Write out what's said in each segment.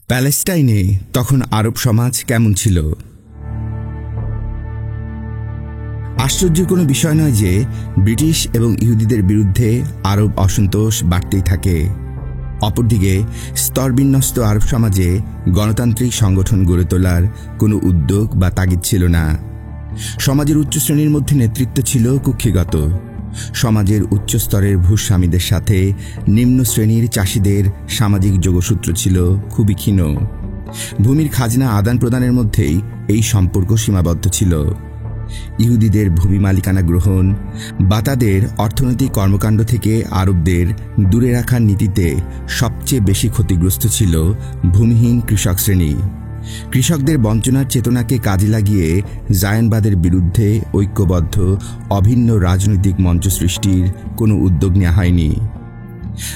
প্যালেস্টাইনে তখন আরব সমাজ কেমন ছিল? আশ্চর্যের কোনো বিষয় নয় যে ব্রিটিশ এবং ইহুদিদের বিরুদ্ধে আরব অসন্তোষ বাড়তেই থাকে। অপরদিকে স্তরবিন্যস্ত আরব সমাজে গণতান্ত্রিক সংগঠন গড়ে তোলার কোনো উদ্যোগ বা তাগিদ ছিল না। সমাজের উচ্চ শ্রেণীর মধ্যে নেতৃত্ব ছিল কুক্ষিগত। সমাজের উচ্চ স্তরের ভূস্বামীদের সাথে নিম্ন শ্রেণীর চাষিদের সামাজিক যোগসূত্র ছিল খুবই ক্ষীণ। ভূমির খাজনা আদান প্রদানের মধ্যেই এই সম্পর্ক সীমাবদ্ধ ছিল। ইহুদিদের ভূমি মালিকানা গ্রহণ বা তাদের অর্থনৈতিক কর্মকাণ্ড থেকে আরবদের দূরে রাখার নীতিতে সবচেয়ে বেশি ক্ষতিগ্রস্ত ছিল ভূমিহীন কৃষক শ্রেণী। কৃষকদের বঞ্চনার চেতনাকে কাজে লাগিয়ে জায়নবাদের বিরুদ্ধে ঐক্যবদ্ধ অভিন্ন রাজনৈতিক মঞ্চ সৃষ্টির কোনো উদ্যোগ নেওয়া হয়নি।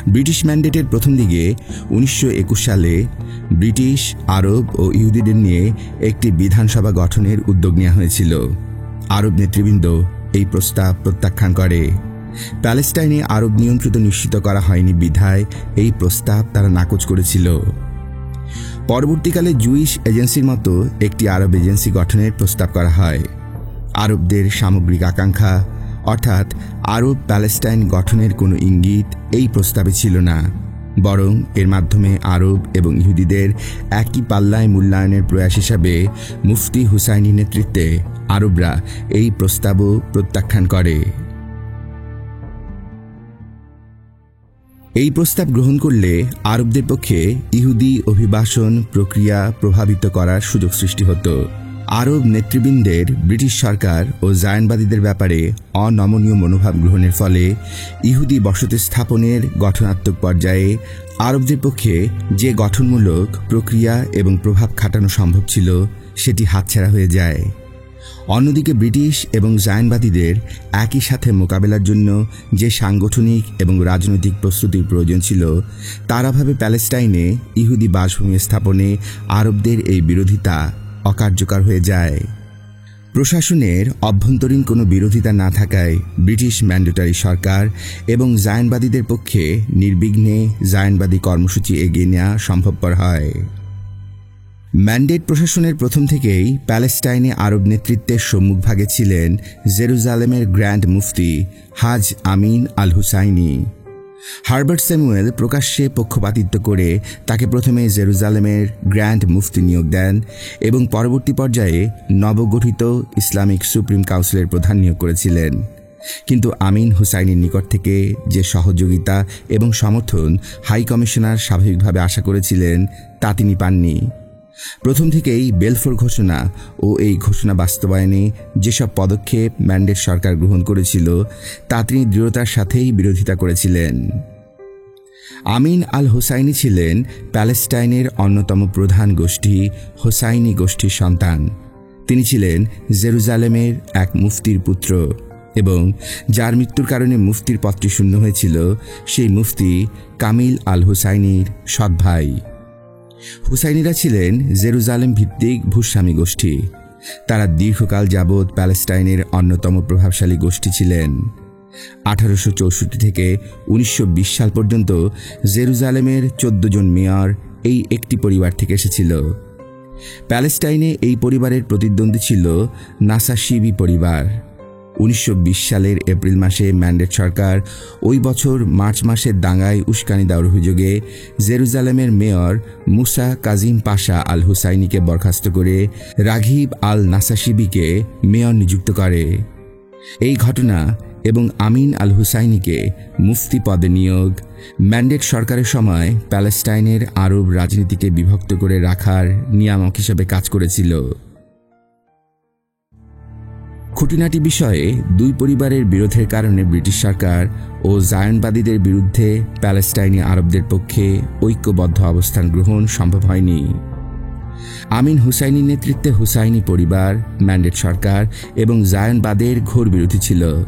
ব্রিটিশ ম্যান্ডেটের প্রথম দিকে 1921 সালে ব্রিটিশ, আরব ও ইহুদিদের নিয়ে একটি বিধানসভা গঠনের উদ্যোগ নেওয়া হয়েছিল। আরব নেতৃবৃন্দ এই প্রস্তাব প্রত্যাখ্যান করে। প্যালেস্টাইনে আরব নিয়ন্ত্রিত নিশ্চিত করা হয়নি বিধায় এই প্রস্তাব তারা নাকচ করেছিল। পরবর্তীকালে জুইশ এজেন্সির মতো একটি আরব এজেন্সি গঠনের প্রস্তাব করা হয়। আরবদের সামগ্রিক আকাঙ্ক্ষা অর্থাৎ আরব প্যালেস্টাইন গঠনের কোনো ইঙ্গিত এই প্রস্তাবে ছিল না, বরং এর মাধ্যমে আরব এবং ইহুদিদের একই পাল্লায় মূল্যায়নের প্রয়াস হিসাবে মুফতি হুসাইনি নেতৃত্বে আরবরা এই প্রস্তাবও প্রত্যাখ্যান করে। এই প্রস্তাব গ্রহণ করলে আরবদের পক্ষে ইহুদি অভিবাসন প্রক্রিয়া প্রভাবিত করার সুযোগ সৃষ্টি হতো। আরব নেতৃবৃন্দের ব্রিটিশ সরকার ও জায়নবাদীদের ব্যাপারে অনমনীয় মনোভাব গ্রহণের ফলে ইহুদি বসতি স্থাপনের গঠনাত্মক পর্যায়ে আরবদের পক্ষে যে গঠনমূলক প্রক্রিয়া এবং প্রভাব খাটানো সম্ভব ছিল সেটি হাতছাড়া হয়ে যায়। অন্যদিকে ব্রিটিশ এবং জায়নবাদীদের একই সাথে মোকাবেলার জন্য যে সাংগঠনিক এবং রাজনৈতিক প্রস্তুতির প্রয়োজন ছিল তার অভাবে প্যালেস্টাইনে ইহুদি বাসভূমি স্থাপনে আরবদের এই বিরোধিতা অকার্যকর হয়ে যায়। প্রশাসনের অভ্যন্তরীণ কোনো বিরোধিতা না থাকায় ব্রিটিশ ম্যান্ডেটরি সরকার এবং জায়নবাদীদের পক্ষে নির্বিঘ্নে জায়নবাদী কর্মসূচি এগিয়ে নেওয়া সম্ভবপর হয়। ম্যান্ডেট প্রশাসনের প্রথম থেকেই প্যালেস্টাইনে আরব নেতৃত্বের সম্মুখভাগে ছিলেন জেরুজালেমের গ্র্যান্ড মুফতি হাজ আমিন আল হুসাইনি। হার্বার্ট স্যামুয়েল প্রকাশ্যে পক্ষপাতিত্ব করে তাকে প্রথমে জেরুজালেমের গ্র্যান্ড মুফতি নিয়োগ দেন এবং পরবর্তী পর্যায়ে নবগঠিত ইসলামিক সুপ্রিম কাউন্সিলের প্রধান নিয়োগ করেছিলেন। কিন্তু আমিন হুসাইনির নিকট থেকে যে সহযোগিতা এবং সমর্থন হাই কমিশনার স্বাভাবিকভাবে আশা করেছিলেন তা তিনি পাননি। প্রথম থেকেই বেলফোর ঘোষণা ও এই ঘোষণা বাস্তবায়নে যেসব পদক্ষেপ ম্যান্ডেট সরকার গ্রহণ করেছিল তা তিনি দৃঢ়তার সাথেই বিরোধিতা করেছিলেন। আমিন আল হোসাইনি ছিলেন প্যালেস্টাইনের অন্যতম প্রধান গোষ্ঠী হোসাইনি গোষ্ঠীর সন্তান। তিনি ছিলেন জেরুজালেমের এক মুফতির পুত্র এবং যার মৃত্যুর কারণে মুফতির পদটি শূন্য হয়েছিল সেই মুফতি কামিল আল হোসাইনির সৎ ভাই। হুসাইনিরা ছিলেন জেরুজালেম ভিত্তিক ভূস্বামী গোষ্ঠী। তারা দীর্ঘকাল যাবৎ প্যালেস্টাইনের অন্যতম প্রভাবশালী গোষ্ঠী ছিলেন। 1864 থেকে 1920 সাল পর্যন্ত জেরুজালেমের 14 জন মেয়র এই একটি পরিবার থেকে এসেছিল। প্যালেস্টাইনে এই পরিবারের প্রতিদ্বন্দ্বী ছিল নাসাশিবি পরিবার। 1920 সালের এপ্রিল মাসে ম্যান্ডেট সরকার ওই বছর মার্চ মাসের দাঙ্গায় উস্কানি দেওয়ার অভিযোগে জেরুজালেমের মেয়র মুসা কাজিম পাশা আল হুসাইনিকে বরখাস্ত করে রাঘিব আল নাসাশিবিকে মেয়র নিযুক্ত করে। এই ঘটনা এবং আমিন আল হুসাইনিকে মুফতি পদে নিয়োগ ম্যান্ডেট সরকারের সময় প্যালেস্টাইনের আরব রাজনীতিকে বিভক্ত করে রাখার নিয়ামক হিসেবে কাজ করেছিল। খুঁটিনাটি বিষয়ে দুই পরিবারের বিরোধের কারণে ব্রিটিশ সরকার ও জায়নবাদীদের বিরুদ্ধে প্যালেস্টাইনি আরবদের পক্ষে ঐক্যবদ্ধ অবস্থান গ্রহণ সম্ভব হয়নি। আমিন হুসাইনির নেতৃত্বে হুসাইনি পরিবার, ম্যান্ডেট সরকার এবং জায়নবাদের ঘোর বিরোধী ছিল।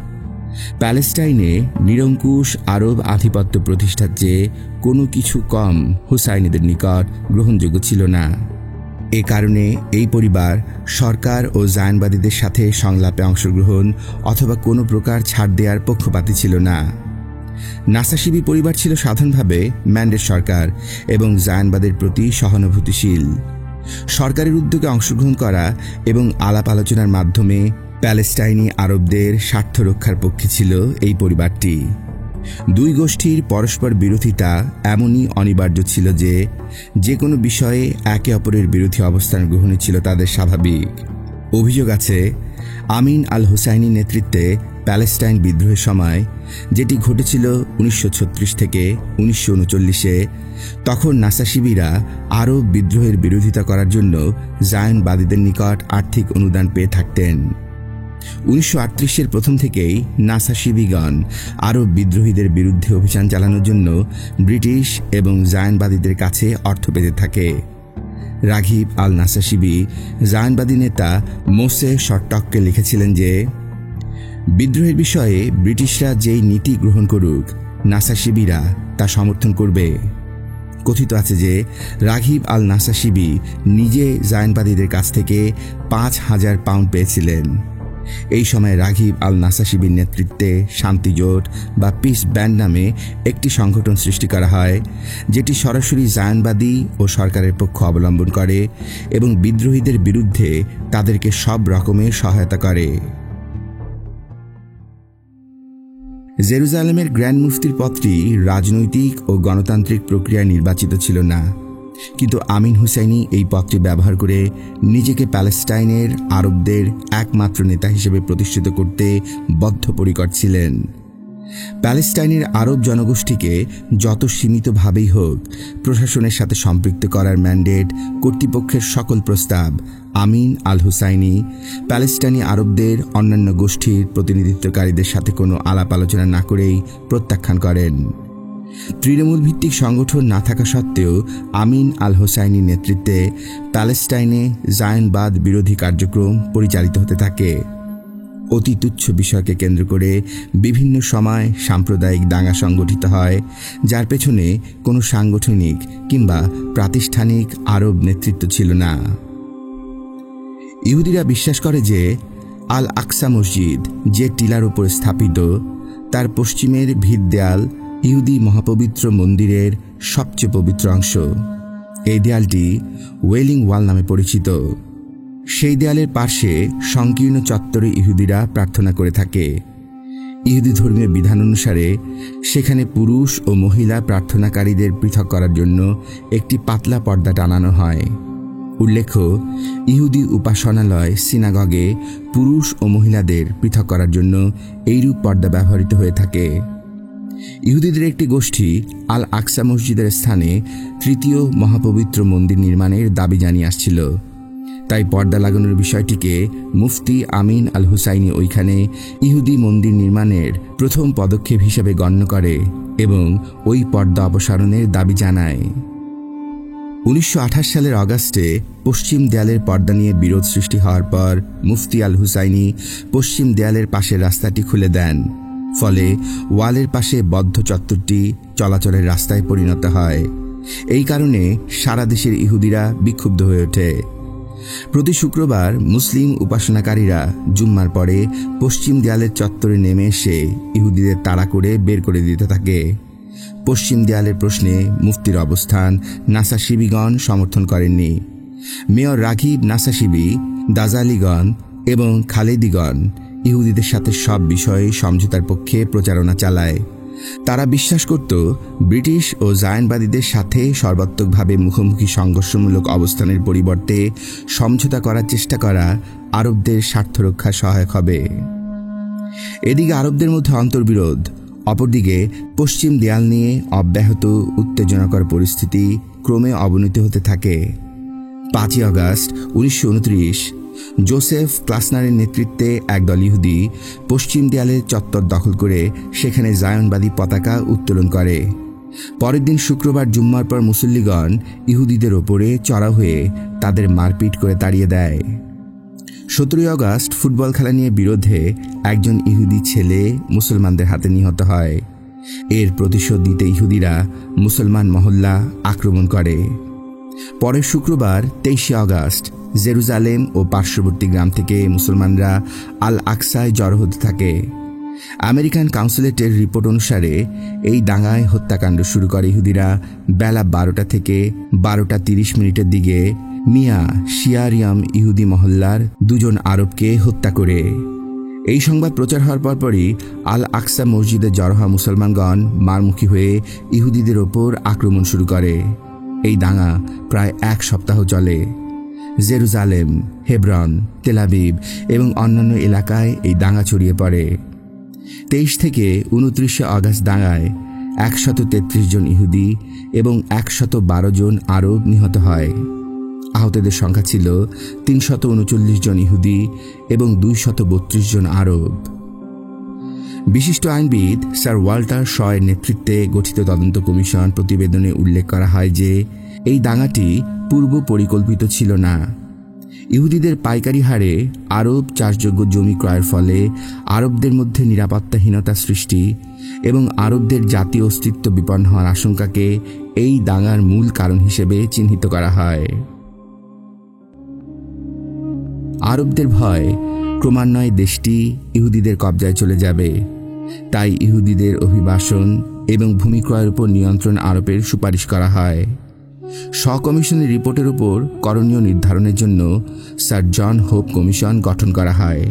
প্যালেস্টাইনে নিরঙ্কুশ আরব আধিপত্য প্রতিষ্ঠার চেয়ে কোনো কিছু কম হুসাইনিদের নিকট গ্রহণযোগ্য ছিল না। এ কারণে এই পরিবার সরকার ও জায়নবাদীদের সাথে সংলাপে অংশগ্রহণ অথবা কোনো প্রকার ছাড় দেওয়ার পক্ষপাতী ছিল না। নাসাশিবি পরিবার ছিল সাধারণভাবে ম্যান্ডেট সরকার এবং জায়নবাদের প্রতি সহানুভূতিশীল। সরকারের উদ্যোগে অংশগ্রহণ করা এবং আলাপ আলোচনার মাধ্যমে প্যালেস্টাইনি আরবদের স্বার্থ রক্ষার পক্ষে ছিল এই পরিবারটি। দুই গোষ্ঠীর পরস্পর বিরোধিতা এমনই অনিবার্য ছিল যে কোনো বিষয়ে একে অপরের বিরোধী অবস্থান গ্রহণই ছিল তাদের স্বাভাবিক। অভিযোগ আছে, আমিন আল হুসাইনির নেতৃত্বে প্যালেস্টাইন বিদ্রোহের সময়, যেটি ঘটেছিল 1936 থেকে 1939-এ, তখন নাসাশিবিরা আরব বিদ্রোহের বিরোধিতা করার জন্য জায়নবাদীদের নিকট আর্থিক অনুদান পেয়ে থাকতেন। 1938-এর প্রথম থেকেই নাসাশিবিগণ আরব বিদ্রোহীদের বিরুদ্ধে অভিযান চালানোর জন্য ব্রিটিশ এবং জায়নবাদীদের কাছে অর্থ পেতে থাকে। রাঘিব আল নাসাশিবি জায়নবাদী নেতা মোসে শর্টককে লিখেছিলেন যে, বিদ্রোহের বিষয়ে ব্রিটিশরা যেই নীতি গ্রহণ করুক, নাসাশিবিরা তা সমর্থন করবে। কথিত আছে যে রাঘিব আল নাসাশিবি নিজে জায়নবাদীদের কাছ থেকে 5,000 পাউন্ড পেয়েছিলেন। এই সময় রাঘিব আল নাসাশিবির নেতৃত্বে শান্তিজোট বা পিস ব্যান্ড নামে একটি সংগঠন সৃষ্টি করা হয়, যেটি সরাসরি জায়নবাদী ও সরকারের পক্ষ অবলম্বন করে এবং বিদ্রোহীদের বিরুদ্ধে তাদেরকে সব রকমের সহায়তা করে। জেরুজালেমের গ্র্যান্ড মুফতির পদটি রাজনৈতিক ও গণতান্ত্রিক প্রক্রিয়ায় নির্বাচিত ছিল না, কিন্তু আমিন হুসাইনি এই পদটি ব্যবহার করে নিজেকে প্যালেস্টাইনের আরবদের একমাত্র নেতা হিসেবে প্রতিষ্ঠিত করতে বদ্ধপরিকর ছিলেন। প্যালেস্টাইনের আরব জনগোষ্ঠীকে যত সীমিতভাবেই হোক প্রশাসনের সাথে সম্পৃক্ত করার ম্যান্ডেট কর্তৃপক্ষের সকল প্রস্তাব আমিন আল হুসাইনি প্যালেস্টাইনি আরবদের অন্যান্য গোষ্ঠীর প্রতিনিধিত্বকারীদের সাথে কোনো আলাপ আলোচনা না করেই প্রত্যাখ্যান করেন। তৃণমূল ভিত্তিক সংগঠন না থাকা সত্ত্বেও আমিন আল হুসাইনির নেতৃত্বে প্যালেস্টাইনে জায়নবাদ বিরোধী কার্যক্রম পরিচালিত হতে থাকে। অতি তুচ্ছ বিষয়কে কেন্দ্র করে বিভিন্ন সময় সাম্প্রদায়িক দাঙ্গা সংগঠিত হয়, যার পেছনে কোনো সাংগঠনিক কিংবা প্রাতিষ্ঠানিক আরব নেতৃত্ব ছিল না। ইহুদিরা বিশ্বাস করে যে আল আকসা মসজিদ, যে টিলার উপর স্থাপিত, তার পশ্চিমের ভিত দেয়াল ইহুদি মহাপবিত্র মন্দিরের সবচেয়ে পবিত্র অংশ। এই দেয়ালটি ওয়েলিং ওয়াল নামে পরিচিত। সেই দেয়ালের পাশে সংকীর্ণ চত্বরে ইহুদিরা প্রার্থনা করে থাকে। ইহুদি ধর্মীয় বিধান অনুসারে সেখানে পুরুষ ও মহিলা প্রার্থনাকারীদের পৃথক করার জন্য একটি পাতলা পর্দা টানানো হয়। উল্লেখ্য, ইহুদি উপাসনালয় সিনাগগে পুরুষ ও মহিলাদের পৃথক করার জন্য এইরূপ পর্দা ব্যবহৃত হয়ে থাকে। ইহুদিদের একটি গোষ্ঠী আল আকসা মসজিদের স্থানে তৃতীয় মহাপবিত্র মন্দির নির্মাণের দাবি জানিয়ে আসছিল। তাই পর্দা লাগানোর বিষয়টিকে মুফতি আমিন আল হুসাইনি ওইখানে ইহুদি মন্দির নির্মাণের প্রথম পদক্ষেপ হিসেবে গণ্য করে এবং ওই পর্দা অপসারণের দাবি জানায়। 1928 সালের অগাস্টে পশ্চিম দেয়ালের পর্দা নিয়ে বিরোধ সৃষ্টি হওয়ার পর মুফতি আল হুসাইনি পশ্চিম দেয়ালের পাশের রাস্তাটি খুলে দেন। ফলে ওয়ালের পাশে বদ্ধ চত্বরটি চলাচলের রাস্তায় পরিণত হয়। এই কারণে সারা দেশের ইহুদিরা বিক্ষুব্ধ হয়ে ওঠে। প্রতি শুক্রবার মুসলিম উপাসনাকারীরা জুম্মার পরে পশ্চিম দেয়ালের চত্বরে নেমে এসে ইহুদিদের তাড়া করে বের করে দিতে থাকে। পশ্চিম দেয়ালের প্রশ্নে মুফতির অবস্থান নাসাশিবিগণ সমর্থন করেননি। মেয়র রাঘিব নাসাশিবি, দাজালিগণ এবং খালেদিগণ ইহুদিদের সাথে সব বিষয়ে সমঝোতার পক্ষে প্রচারণা চালায়। তারা বিশ্বাস করত ব্রিটিশ ও জায়নবাদীদের সাথে সর্বাত্মকভাবে মুখোমুখি সংঘর্ষমূলক অবস্থানের পরিবর্তে সমঝোতা করার চেষ্টা করা আরবদের স্বার্থ রক্ষা সহায়ক হবে। এদিকে আরবদের মধ্যে অন্তর্বিরোধ, অপরদিকে পশ্চিম দেয়াল নিয়ে অব্যাহত উত্তেজনাকর পরিস্থিতি ক্রমে অবনতি হতে থাকে। 5 আগস্ট 1929 জোসেফ ক্লাসনারের নেতৃত্বে একদল ইহুদি পশ্চিম দেয়ালের চত্বর দখল করে সেখানে জায়নবাদী পতাকা উত্তোলন করে। পরের দিন শুক্রবার জুম্মার পর মুসল্লিগণ ইহুদিদের ওপরে চড়াও হয়ে তাদের মারপিট করে তাড়িয়ে দেয়। 17 আগস্ট ফুটবল খেলা নিয়ে বিরোধে একজন ইহুদি ছেলে মুসলমানদের হাতে নিহত হয়। এর প্রতিশোধ নিতে ইহুদিরা মুসলমান মহল্লা আক্রমণ করে। পরের শুক্রবার 23 আগস্ট জেরুজালেম ও পার্শ্ববর্তী গ্রাম থেকে মুসলমানরা আল আকসায় জড়ো হতে থাকে। আমেরিকান কাউন্সিলেটের রিপোর্ট অনুসারে এই দাঙ্গায় হত্যাকাণ্ড শুরু করে ইহুদিরা বেলা 12টা থেকে 12টা 30 মিনিটের দিকে মিয়া শিয়ারিয়াম ইহুদি মহল্লার 2 জন আরবকে হত্যা করে। এই সংবাদ প্রচার হওয়ার পরপরই আল আকসা মসজিদে জড়ো হওয়া মুসলমানগণ মারমুখী হয়ে ইহুদিদের ওপর আক্রমণ শুরু করে। এই দাঙ্গা প্রায় 1 সপ্তাহ চলে। জেরুজালেম, হেব্রন, তেল আবিব এবং অন্যান্য এলাকায় এই দাঙ্গা ছড়িয়ে পড়ে। 23 থেকে 29 আগস্ট দাঙ্গায় 133 জন ইহুদি এবং 112 জন আরব নিহত হয়। আহতদের সংখ্যা ছিল 339 জন ইহুদি এবং 232 জন আরব। বিশিষ্ট আইনবিদ স্যার ওয়াল্টার শয়ের নেতৃত্বে গঠিত তদন্ত কমিশন প্রতিবেদনে উল্লেখ করা হয় যে এই দাঙ্গাটি পূর্ব পরিকল্পিত ছিল না। ইহুদিদের পাইকারি হারে আরব চাষযোগ্য জমি ক্রয়ের ফলে আরবদের মধ্যে নিরাপত্তাহীনতা সৃষ্টি এবং আরবদের জাতীয় অস্তিত্ব বিপন্ন হওয়ার আশঙ্কাকে এই দাঙ্গার মূল কারণ হিসেবে চিহ্নিত করা হয়। আরবদের ভয় ক্রমান্বয়ে দেশটি ইহুদিদের কবজায় চলে যাবে, তাই ইহুদিদের অভিবাসন এবং ভূমি ক্রয়ের উপর নিয়ন্ত্রণ আরোপের সুপারিশ করা হয়। কমিশনের রিপোর্টের উপর করণীয় নির্ধারণের জন্য স্যার জন হোপ কমিশন গঠন করা হয়।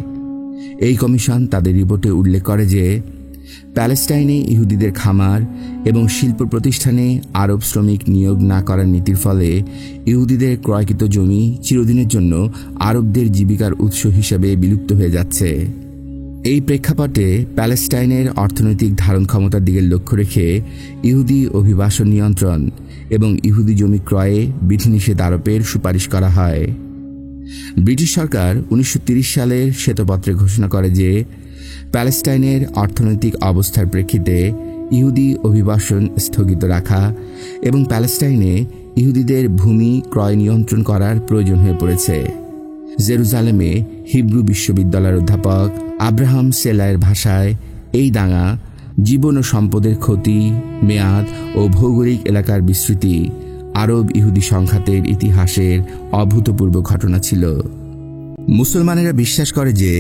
এই কমিশন তাদের রিপোর্টে উল্লেখ করে যে প্যালেস্টাইনে ইহুদিদের খামার এবং শিল্প প্রতিষ্ঠানে আরব শ্রমিক নিয়োগ না করার নীতির ফলে ইহুদিদের ক্রয়কৃত জমি চিরদিনের জন্য আরবদের জীবিকার উৎস হিসেবে বিলুপ্ত হয়ে যাচ্ছে। এই প্রেক্ষাপটে প্যালেস্টাইনের অর্থনৈতিক ধারণ ক্ষমতার দিকে লক্ষ্য রেখে ইহুদি অভিবাসন নিয়ন্ত্রণ এবং ইহুদি জমি ক্রয়ে বিধিনিষেধ আরোপের সুপারিশ করা হয়। ব্রিটিশ সরকার 1930 সালের শ্বেতপত্রে ঘোষণা করে যে প্যালেস্টাইনের অর্থনৈতিক অবস্থার প্রেক্ষিতে ইহুদি অভিবাসন স্থগিত রাখা এবং প্যালেস্টাইনে ইহুদিদের ভূমি ক্রয় নিয়ন্ত্রণ করার প্রয়োজন হয়ে পড়েছে। জেরুজালেমে হিব্রু বিশ্ববিদ্যালয়ের অধ্যাপক আব্রাহাম সেলায়ের ভাষায় এই দাঙ্গা জীবন ও সম্পদের ক্ষতি, মেয়াদ ও ভৌগোলিক এলাকার বিস্তৃতি আরব ইহুদি সংঘাতের ইতিহাসের অভূতপূর্ব ঘটনা ছিল। মুসলমানেরা বিশ্বাস করে যে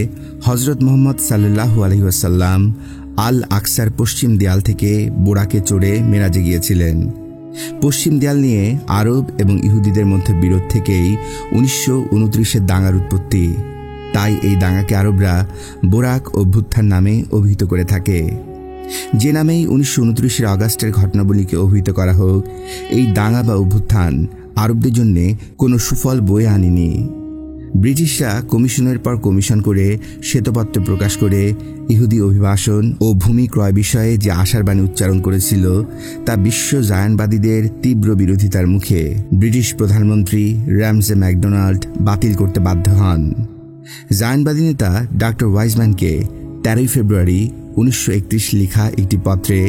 হযরত মুহাম্মদ সাল্লাল্লাহু আলাইহি ওয়াসাল্লাম আল আকসার পশ্চিম দেয়াল থেকে বোরাকে চড়ে মেরাজে গিয়েছিলেন। পশ্চিম দেয়াল নিয়ে আরব এবং ইহুদিদের মধ্যে বিরোধ থেকেই 1929-এর দাঙ্গার উৎপত্তি। তাই এই দাঙ্গাকে আরবরা বোরাক অভ্যুত্থান নামে অভিহিত করে থাকে। যে নামেই 1929-এর আগস্টের ঘটনাবলীকে অভিহিত করা হোক, এই দাঙ্গা বা অভ্যুত্থান আরবদের জন্য কোনো সুফল বয়ে আনেনি। ব্রিটিশরা কমিশনের পর কমিশন করে শ্বেতপত্র প্রকাশ করে ইহুদি অভিবাসন ও ভূমি ক্রয় বিষয়ে যে আশার বাণী উচ্চারণ করেছিল তা বিশ্ব জায়নবাদীদের তীব্র বিরোধিতার মুখে ব্রিটিশ প্রধানমন্ত্রী র্যামসে ম্যাকডোনাল্ড বাতিল করতে বাধ্য হন। জায়নবাদী নেতা ডক্টর ওয়াইজম্যানকে 13 ফেব্রুয়ারি 1931 লেখা একটি পত্রে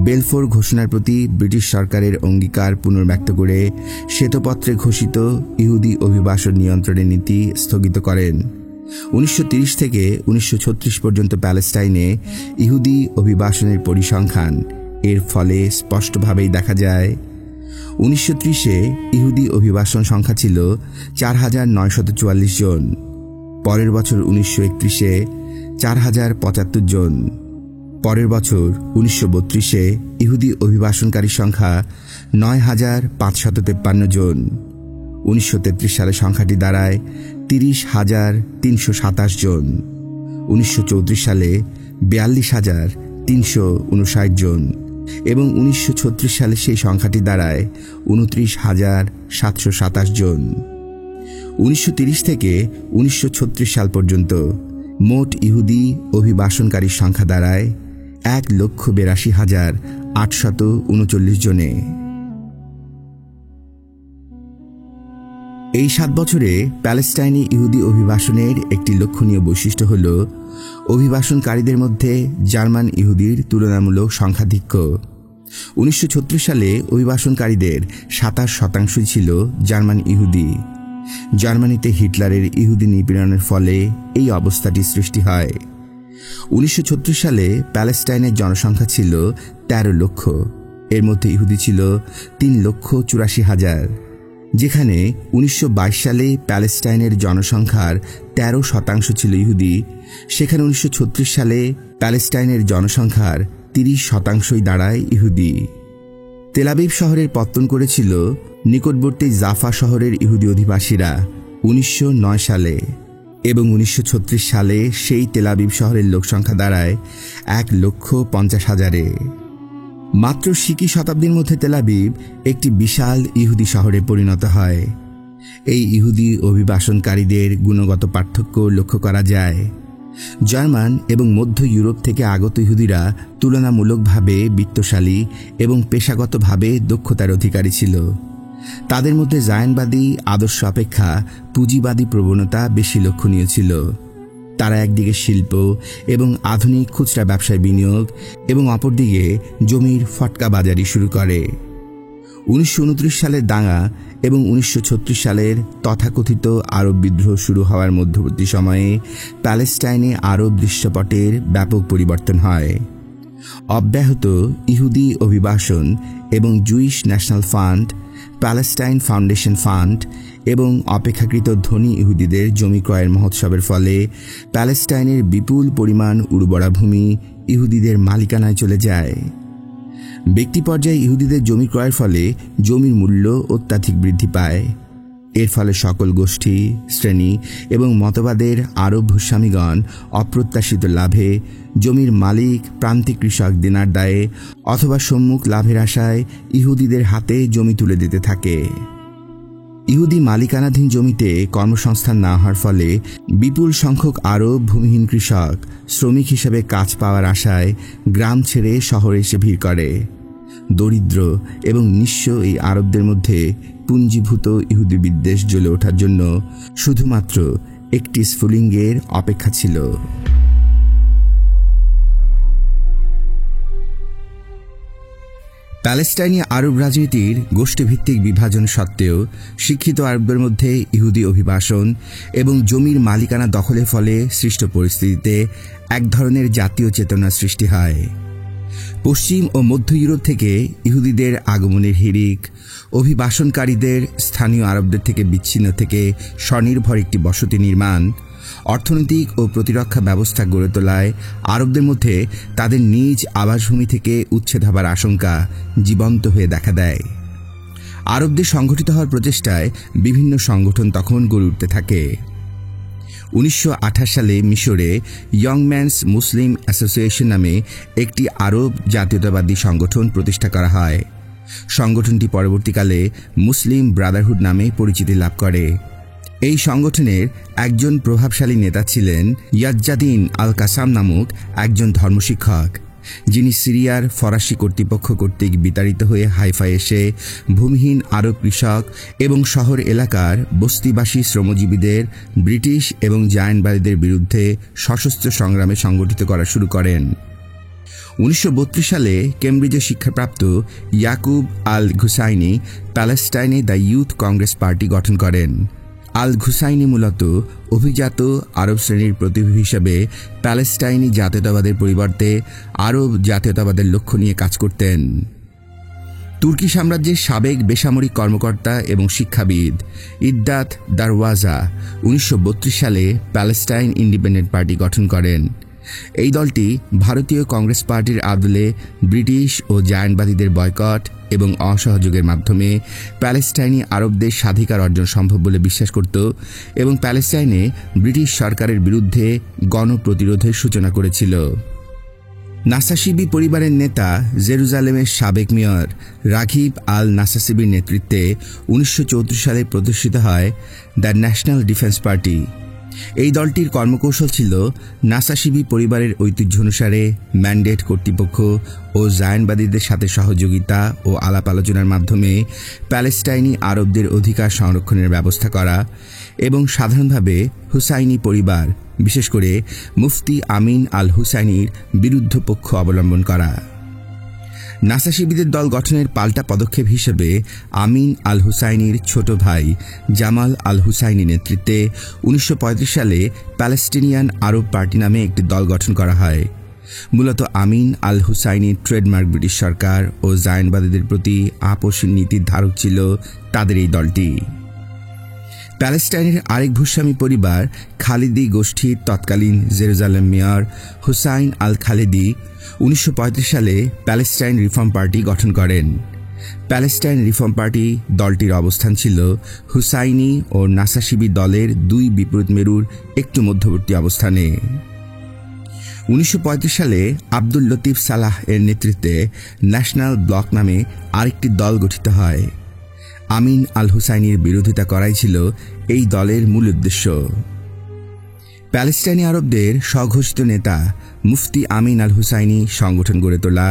বেলফোর ঘোষণার প্রতি ব্রিটিশ সরকারের অঙ্গীকার পুনর্ব্যক্ত করে শ্বেতপত্রে ঘোষিত ইহুদি অভিবাসন নিয়ন্ত্রণের নীতি স্থগিত করেন। 1930 থেকে 1936 পর্যন্ত প্যালেস্টাইনে ইহুদি অভিবাসনের পরিসংখ্যান এর ফলে স্পষ্টভাবেই দেখা যায়। 1930-এ ইহুদি অভিবাসন সংখ্যা ছিল 4,944 জন। পরের বছর 1931-এ 4,075 জন। পরের বছর 1932-এ ইহুদি অভিবাসনকারী সংখ্যা 9,553 জন। 1933 সালে সংখ্যাটি দাঁড়ায় 30,327 জন। 1934 সালে 42,359 জন এবং 1936 সালে সেই সংখ্যাটি দাঁড়ায় 29,727 জন। 1930 থেকে 1936 সাল পর্যন্ত মোট ইহুদি অভিবাসনকারীর সংখ্যা দাঁড়ায় 1,82,839 জনে। এই 7 বছরে প্যালেস্টাইনে ইহুদি অভিবাসনের একটি লক্ষণীয় বৈশিষ্ট্য হল অভিবাসনকারীদের মধ্যে জার্মান ইহুদির তুলনামূলক সংখ্যাধিক্য। 1936 সালে অভিবাসনকারীদের 27% ছিল জার্মান ইহুদি। জার্মানিতে হিটলারের ইহুদি নিপীড়নের ফলে এই অবস্থাটি সৃষ্টি হয়। 1936 সালে প্যালেস্টাইনের জনসংখ্যা ছিল 13 লক্ষ। এর মধ্যে ইহুদি ছিল 3,84,000। যেখানে 1922 সালে প্যালেস্টাইনের জনসংখ্যার 13% ছিল ইহুদি, সেখানে 1936 সালে প্যালেস্টাইনের জনসংখ্যার 30%ই দাঁড়ায় ইহুদি। তেল আবিব শহরের পত্তন করেছিল নিকটবর্তী জাফা শহরের ইহুদি অধিবাসীরা 1909 সালে, এবং 1936 সালে সেই তেল আবিব শহরের লোকসংখ্যা দাঁড়ায় 1,50,000-এ। মাত্র সিকি শতাব্দীর মধ্যে তেল আবিব একটি বিশাল ইহুদি শহরে পরিণত হয়। এই ইহুদি অভিবাসনকারীদের গুণগত পার্থক্য লক্ষ্য করা যায়। জার্মান এবং মধ্য ইউরোপ থেকে আগত ইহুদিরা তুলনামূলকভাবে বিত্তশালী এবং পেশাগতভাবে দক্ষতার অধিকারী ছিল। তাদের মধ্যে জায়নবাদী আদর্শ অপেক্ষা পুঁজিবাদী প্রবণতা বেশি লক্ষণীয় ছিল। তারা একদিকে শিল্প এবং আধুনিক খুচরা ব্যবসায় বিনিয়োগ এবং অপরদিকে জমির ফটকা বাজারি শুরু করে। 1929 সালের দাঙ্গা এবং 1936 সালের তথাকথিত আরব বিদ্রোহ শুরু হওয়ার মধ্যবর্তী সময়ে প্যালেস্টাইনে আরব দৃশ্যপটের ব্যাপক পরিবর্তন হয়। অব্যাহত ইহুদি অভিবাসন এবং Jewish national fund, Palestine foundation fund এবং অপেক্ষাকৃত ধনী ইহুদিদের জমি ক্রয়ের মহোৎসবের ফলে প্যালেস্টাইনের বিপুল পরিমাণ উর্বরা ভূমি ইহুদিদের মালিকানায় চলে যায়। ব্যক্তি পর্যায়ে ইহুদিদের জমি ক্রয়ের ফলে জমির মূল্য অত্যাধিক বৃদ্ধি পায়। এর ফলে সকল গোষ্ঠী, শ্রেণী এবং মতবাদের আরব ভূস্বামীগণ অপ্রত্যাশিত লাভে জমির মালিক প্রান্তিক কৃষক দিনার দায়ে অথবা সম্মুখ লাভের আশায় ইহুদিদের হাতে জমি তুলে দিতে থাকে। ইহুদি মালিকানাধীন জমিতে কর্মসংস্থান না হওয়ার ফলে বিপুল সংখ্যক আরব ভূমিহীন কৃষক শ্রমিক হিসেবে কাজ পাওয়ার আশায় গ্রাম ছেড়ে শহরে এসে ভিড় করে। দরিদ্র এবং নিঃস্ব এই আরবদের মধ্যে পুঞ্জীভূত ইহুদি বিদ্বেষ জ্বলে ওঠার জন্য শুধুমাত্র একটি স্ফুলিঙ্গের অপেক্ষা ছিল। প্যালেস্টাইনি আরব রাজনীতির গোষ্ঠীভিত্তিক বিভাজন সত্ত্বেও শিক্ষিত আরবদের মধ্যে ইহুদি অভিবাসন এবং জমির মালিকানা দখলের ফলে সৃষ্ট পরিস্থিতিতে এক ধরনের জাতীয় চেতনা সৃষ্টি হয়। পশ্চিম ও মধ্য ইউরোপ থেকে ইহুদিদের আগমনের হিড়িক, অভিবাসনকারীদের স্থানীয় আরবদের থেকে বিচ্ছিন্ন থেকে স্বনির্ভর একটি বসতি নির্মাণ, অর্থনৈতিক ও প্রতিরক্ষা ব্যবস্থা গড়ে তোলায় আরবদের মধ্যে তাদের নিজ আবাসভূমি থেকে উচ্ছেদ হবার আশঙ্কা জীবন্ত হয়ে দেখা দেয়। আরবদের সংগঠিত হওয়ার প্রচেষ্টায় বিভিন্ন সংগঠন তখন গড়ে উঠতে থাকে। 1928 সালে মিশরে ইয়ং ম্যানস মুসলিম অ্যাসোসিয়েশন নামে একটি আরব জাতীয়তাবাদী সংগঠন প্রতিষ্ঠা করা হয়। সংগঠনটি পরবর্তীকালে মুসলিম ব্রাদারহুড নামে পরিচিতি লাভ করে। এই সংগঠনের একজন প্রভাবশালী নেতা ছিলেন ইয়াজ্জাদিন আল কাসাম নামক একজন ধর্মশিক্ষক, যিনি সিরিয়ার ফরাসি কর্তৃপক্ষ কর্তৃক বিতাড়িত হয়ে হাইফায় এসে ভূমিহীন আরব কৃষক এবং শহর এলাকার বস্তিবাসী শ্রমজীবীদের ব্রিটিশ এবং জায়নবাদীদের বিরুদ্ধে সশস্ত্র সংগ্রামে সংগঠিত করা শুরু করেন। 1932 সালে কেমব্রিজে শিক্ষাপ্রাপ্ত ইয়াকুব আল ঘুসাইনি প্যালেস্টাইনে দ্য ইউথ কংগ্রেস পার্টি গঠন করেন। আল ঘুসাইনি মূলত অভিজাত আরব শ্রেণীর প্রতিনিধি হিসেবে প্যালেস্টাইনি জাতীয়তাবাদের পরিবর্তে আরব জাতীয়তাবাদের লক্ষ্য নিয়ে কাজ করতেন। তুর্কি সাম্রাজ্যের সাবেক বেসামরিক কর্মকর্তা এবং শিক্ষাবিদ ইদ্দাত দারওয়াজা 1932 সালে প্যালেস্টাইন ইন্ডিপেন্ডেন্ট পার্টি গঠন করেন। এই দলটি ভারতীয় কংগ্রেস পার্টির আদলে ব্রিটিশ ও জায়নবাদীদের বয়কট এবং অসহযোগের মাধ্যমে প্যালেস্টাইনি আরবদের স্বাধিকার অর্জন সম্ভব বলে বিশ্বাস করত এবং প্যালেস্টাইনে ব্রিটিশ সরকারের বিরুদ্ধে গণপ্রতিরোধের সূচনা করেছিল। নাসাসিবি পরিবারের নেতা জেরুজালেমের সাবেক মেয়র রাঘিব আল নাসাসিবির নেতৃত্বে 1934 সালে প্রতিষ্ঠিত হয় দ্য ন্যাশনাল ডিফেন্স পার্টি। এই দলটির কর্মকৌশল ছিল নাসাসিবি পরিবারের ঐতিহ্য অনুসারে ম্যান্ডেট কর্তৃপক্ষ ও জায়নবাদীদের সাথে সহযোগিতা ও আলাপ আলোচনার মাধ্যমে প্যালেস্টাইনি আরবদের অধিকার সংরক্ষণের ব্যবস্থা করা এবং সাধারণভাবে হুসাইনি পরিবার, বিশেষ করে মুফতি আমিন আল হুসাইনির বিরুদ্ধ পক্ষ অবলম্বন করা। নাসাসিবিদের দল গঠনের পাল্টা পদক্ষেপ হিসেবে আমিন আল হুসাইনির ছোট ভাই জামাল আল হুসাইনি নেতৃত্বে 1935 সালে প্যালেস্টিনিয়ান আরব পার্টি নামে একটি দল গঠন করা হয়। মূলত আমিন আল হুসাইনির ট্রেডমার্ক ব্রিটিশ সরকার ও জায়নবাদীদের প্রতি আপোষহীন নীতির ধারক ছিল তাদের এই দলটি। প্যালেস্টাইনের আরেক ভূস্বামী পরিবার খালিদি গোষ্ঠীর তৎকালীন জেরুজালেম মেয়র হুসাইন আল খালেদি 1935 সালে প্যালেস্টাইন রিফর্ম পার্টি গঠন করেন। প্যালেস্টাইন রিফর্ম পার্টি দলটির অবস্থান ছিল হুসাইনি ও নাসাশিবি দলের দুই বিপরীত মেরুর একটু মধ্যবর্তী অবস্থানে। 1935 সালে আব্দুল লতিফ সালাহ এর নেতৃত্বে ন্যাশনাল ব্লক নামে আরেকটি দল গঠিত হয়। আমিন আল হুসাইনির বিরোধিতা করাই ছিল এই দলের মূল উদ্দেশ্য। প্যালেস্টাইনি আরবদের স্বঘোষিত নেতা মুফতি আমিন আল হুসাইনি সংগঠন গড়ে তোলা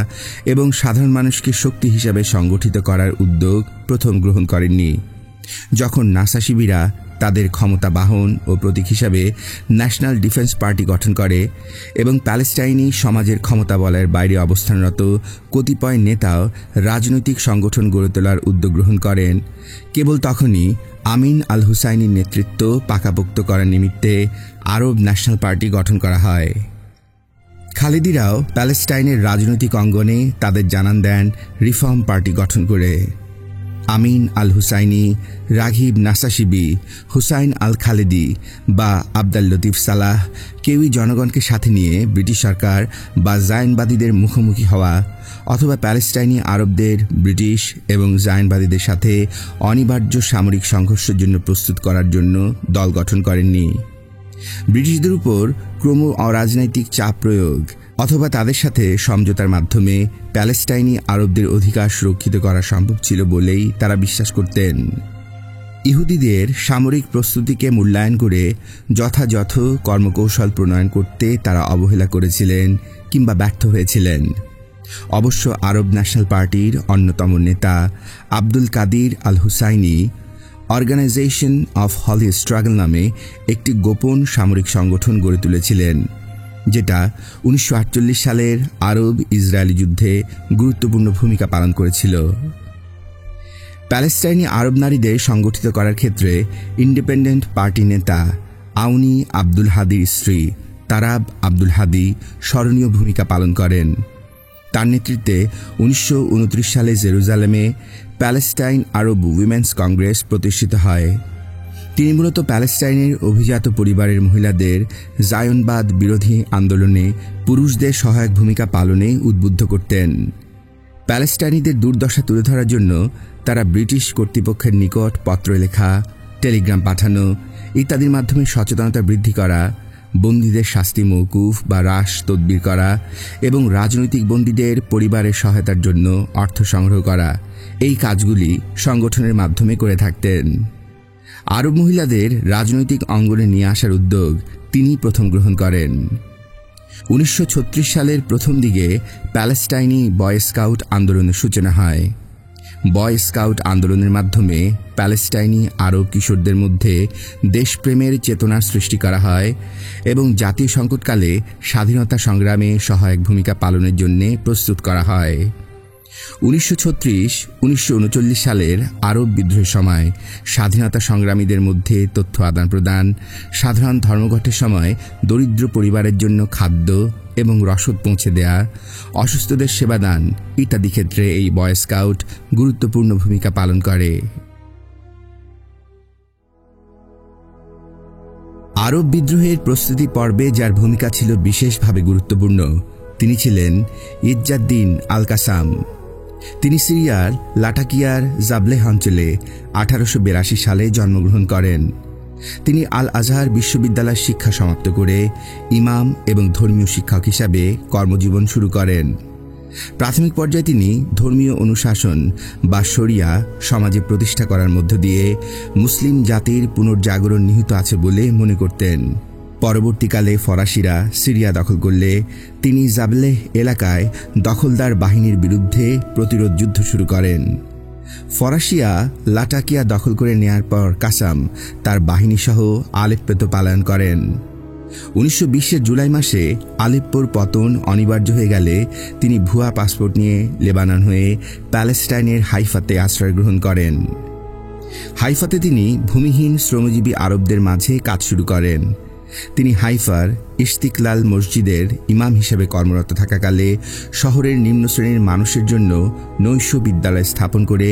এবং সাধারণ মানুষকে শক্তি হিসাবে সংগঠিত করার উদ্যোগ প্রথম গ্রহণ করেননি। যখন নাসা শিবিরা তাদের ক্ষমতা বাহন ও প্রতীক হিসাবে ন্যাশনাল ডিফেন্স পার্টি গঠন করে এবং প্যালেস্টাইনি সমাজের ক্ষমতা বলয়ের বাইরে অবস্থানরত কতিপয় নেতাও রাজনৈতিক সংগঠন গড়ে তোলার উদ্যোগ গ্রহণ করেন, কেবল তখনই আমিন আল হুসাইনির নেতৃত্ব পাকাপোক্ত করার নিমিত্তে আরব ন্যাশনাল পার্টি গঠন করা হয়। খালেদিরাও প্যালেস্টাইনের রাজনৈতিক অঙ্গনে তাদের জানান দেন রিফর্ম পার্টি গঠন করে। আমিন আল হুসাইনি, রাঘিব নাসাশিবি, হুসাইন আল খালেদি বা আব্দুল লতিফ সালাহ কেউই জনগণকে সাথে নিয়ে ব্রিটিশ সরকার বা জায়নবাদীদের মুখোমুখি হওয়া অথবা প্যালেস্টাইনি আরবদের ব্রিটিশ এবং জায়নবাদীদের সাথে অনিবার্য সামরিক সংঘর্ষের জন্য প্রস্তুত করার জন্য দল গঠন করেননি। ব্রিটিশদের উপর ক্রম অরাজনৈতিক চাপ প্রয়োগ অথবা তাদের সাথে সমঝোতার মাধ্যমে প্যালেস্টাইনি আরবদের অধিকার সুরক্ষিত করা সম্ভব ছিল বলেই তারা বিশ্বাস করতেন। ইহুদিদের সামরিক প্রস্তুতিকে মূল্যায়ন করে যথাযথ কর্মকৌশল প্রণয়ন করতে তারা অবহেলা করেছিলেন কিংবা ব্যর্থ হয়েছিলেন। অবশ্য আরব ন্যাশনাল পার্টির অন্যতম নেতা Abdul Qadir Al Husseini organisation of holy struggle নামে একটি গোপন সামরিক সংগঠন গড়ে তুলেছিলেন, যেটা 1948 সালের আরব ইসরায়েলি যুদ্ধে গুরুত্বপূর্ণ ভূমিকা পালন করেছিল। প্যালেস্টাইনি আরব নারীদের সংগঠিত করার ক্ষেত্রে ইন্ডিপেন্ডেন্ট পার্টি নেতা আউনি আব্দুল হাদির স্ত্রী তারাব আব্দুল হাদি স্মরণীয় ভূমিকা পালন করেন। তার নেতৃত্বে 1929 সালে জেরুজালেমে প্যালেস্টাইন আরব উইমেন্স কংগ্রেস প্রতিষ্ঠিত হয়। তিনি মূলত প্যালেস্টাইনের অভিজাত পরিবারের মহিলাদের জায়নবাদ বিরোধী আন্দোলনে পুরুষদের সহায়ক ভূমিকা পালনে উদ্বুদ্ধ করতেন। প্যালেস্টাইনিদের দুর্দশা তুলে ধরার জন্য তারা ব্রিটিশ কর্তৃপক্ষের নিকট পত্র লেখা, টেলিগ্রাম পাঠানো ইত্যাদির মাধ্যমে সচেতনতা বৃদ্ধি করা, বন্দীদের শাস্তি মওকুফ বা হ্রাস তদবির করা এবং রাজনৈতিক বন্দীদের পরিবারের সহায়তার জন্য অর্থ সংগ্রহ করা, এই কাজগুলি সংগঠনের মাধ্যমে করে থাকতেন। আরব মহিলাদের রাজনৈতিক অঙ্গনে নিয়ে আসার উদ্যোগ তিনি প্রথম গ্রহণ করেন। 1936 সালের প্রথম দিকে প্যালেস্টাইনি বয় স্কাউট আন্দোলনের সূচনা হয়। বয় স্কাউট আন্দোলনের মাধ্যমে প্যালেস্টাইনি আরব কিশোরদের মধ্যে দেশপ্রেমের চেতনার সৃষ্টি করা হয় এবং জাতীয় সংকটকালে স্বাধীনতা সংগ্রামে সহায়ক ভূমিকা পালনের জন্য প্রস্তুত করা হয়। 1936-1939 সালের আরব বিদ্রোহের সময় স্বাধীনতা সংগ্রামীদের মধ্যে তথ্য আদান প্রদান, সাধারণ ধর্মঘটের সময় দরিদ্র পরিবারের জন্য খাদ্য এবং রসদ পৌঁছে দেয়া, অসুস্থদের সেবাদান ইত্যাদি ক্ষেত্রে এই বয় স্কাউট গুরুত্বপূর্ণ ভূমিকা পালন করে। আরব বিদ্রোহের প্রস্তুতি পর্বে যার ভূমিকা ছিল বিশেষভাবে গুরুত্বপূর্ণ তিনি ছিলেন ইজ্জাদ্দিন আল কাসাম। তিনি সিরিয়ার লাটাকিয়ার জাবলেহ অঞ্চলে 1882 সালে জন্মগ্রহণ করেন। তিনি আল আজহার বিশ্ববিদ্যালয়ের শিক্ষা সমাপ্ত করে ইমাম এবং ধর্মীয় শিক্ষক হিসাবে কর্মজীবন শুরু করেন। প্রাথমিক পর্যায়ে তিনি ধর্মীয় অনুশাসন বা শরিয়া সমাজে প্রতিষ্ঠা করার মধ্য দিয়ে মুসলিম জাতির পুনর্জাগরণ নিহিত আছে বলে মনে করতেন। পরবর্তীকালে ফরাসিরা সিরিয়া দখল করলে তিনি জাবলেহ এলাকায় দখলদার বাহিনীর বিরুদ্ধে প্রতিরোধ যুদ্ধ শুরু করেন। ফরাসিয়া লাটাকিয়া দখল করে নেয়ার পর কাসাম তার বাহিনীসহ আলেপ্পোতে পালায়ন করেন। 1920-এর জুলাই মাসে আলেপ্পোর পতন অনিবার্য হয়ে গেলে তিনি ভুয়া পাসপোর্ট নিয়ে লেবানন হয়ে প্যালেস্টাইনের হাইফাতে আশ্রয় গ্রহণ করেন। হাইফাতে তিনি ভূমিহীন শ্রমজীবী আরবদের মাঝে কাজ শুরু করেন। তিনি হাইফার ইস্তিকলাল মসজিদের ইমাম হিসেবে কর্মরত থাকাকালে শহরের নিম্ন শ্রেণীর মানুষের জন্য নৈশ বিদ্যালয় স্থাপন করে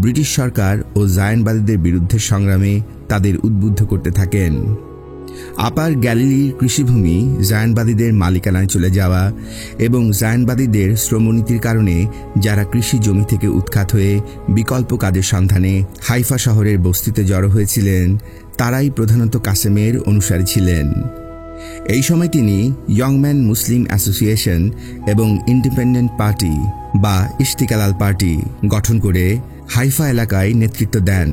ব্রিটিশ সরকার ও জায়নবাদীদের বিরুদ্ধে সংগ্রামে তাদের উদ্বুদ্ধ করতে থাকেন। আপার গ্যালিলির কৃষিভূমি জায়নবাদীদের মালিকানায় চলে যাওয়া এবং জায়নবাদীদের শ্রমনীতির কারণে যারা কৃষি জমি থেকে উৎখাত হয়ে বিকল্প কাজের সন্ধানে হাইফা শহরের বস্তিতে জড়ো হয়েছিলেন, তারাই প্রধানত কাসেমের অনুসারী ছিলেন। এই সময় তিনি ইয়ং ম্যান মুসলিম অ্যাসোসিয়েশন এবং ইন্ডিপেন্ডেন্ট পার্টি বা ইস্তিকলাল পার্টি গঠন করে হাইফা এলাকায় নেতৃত্ব দেন।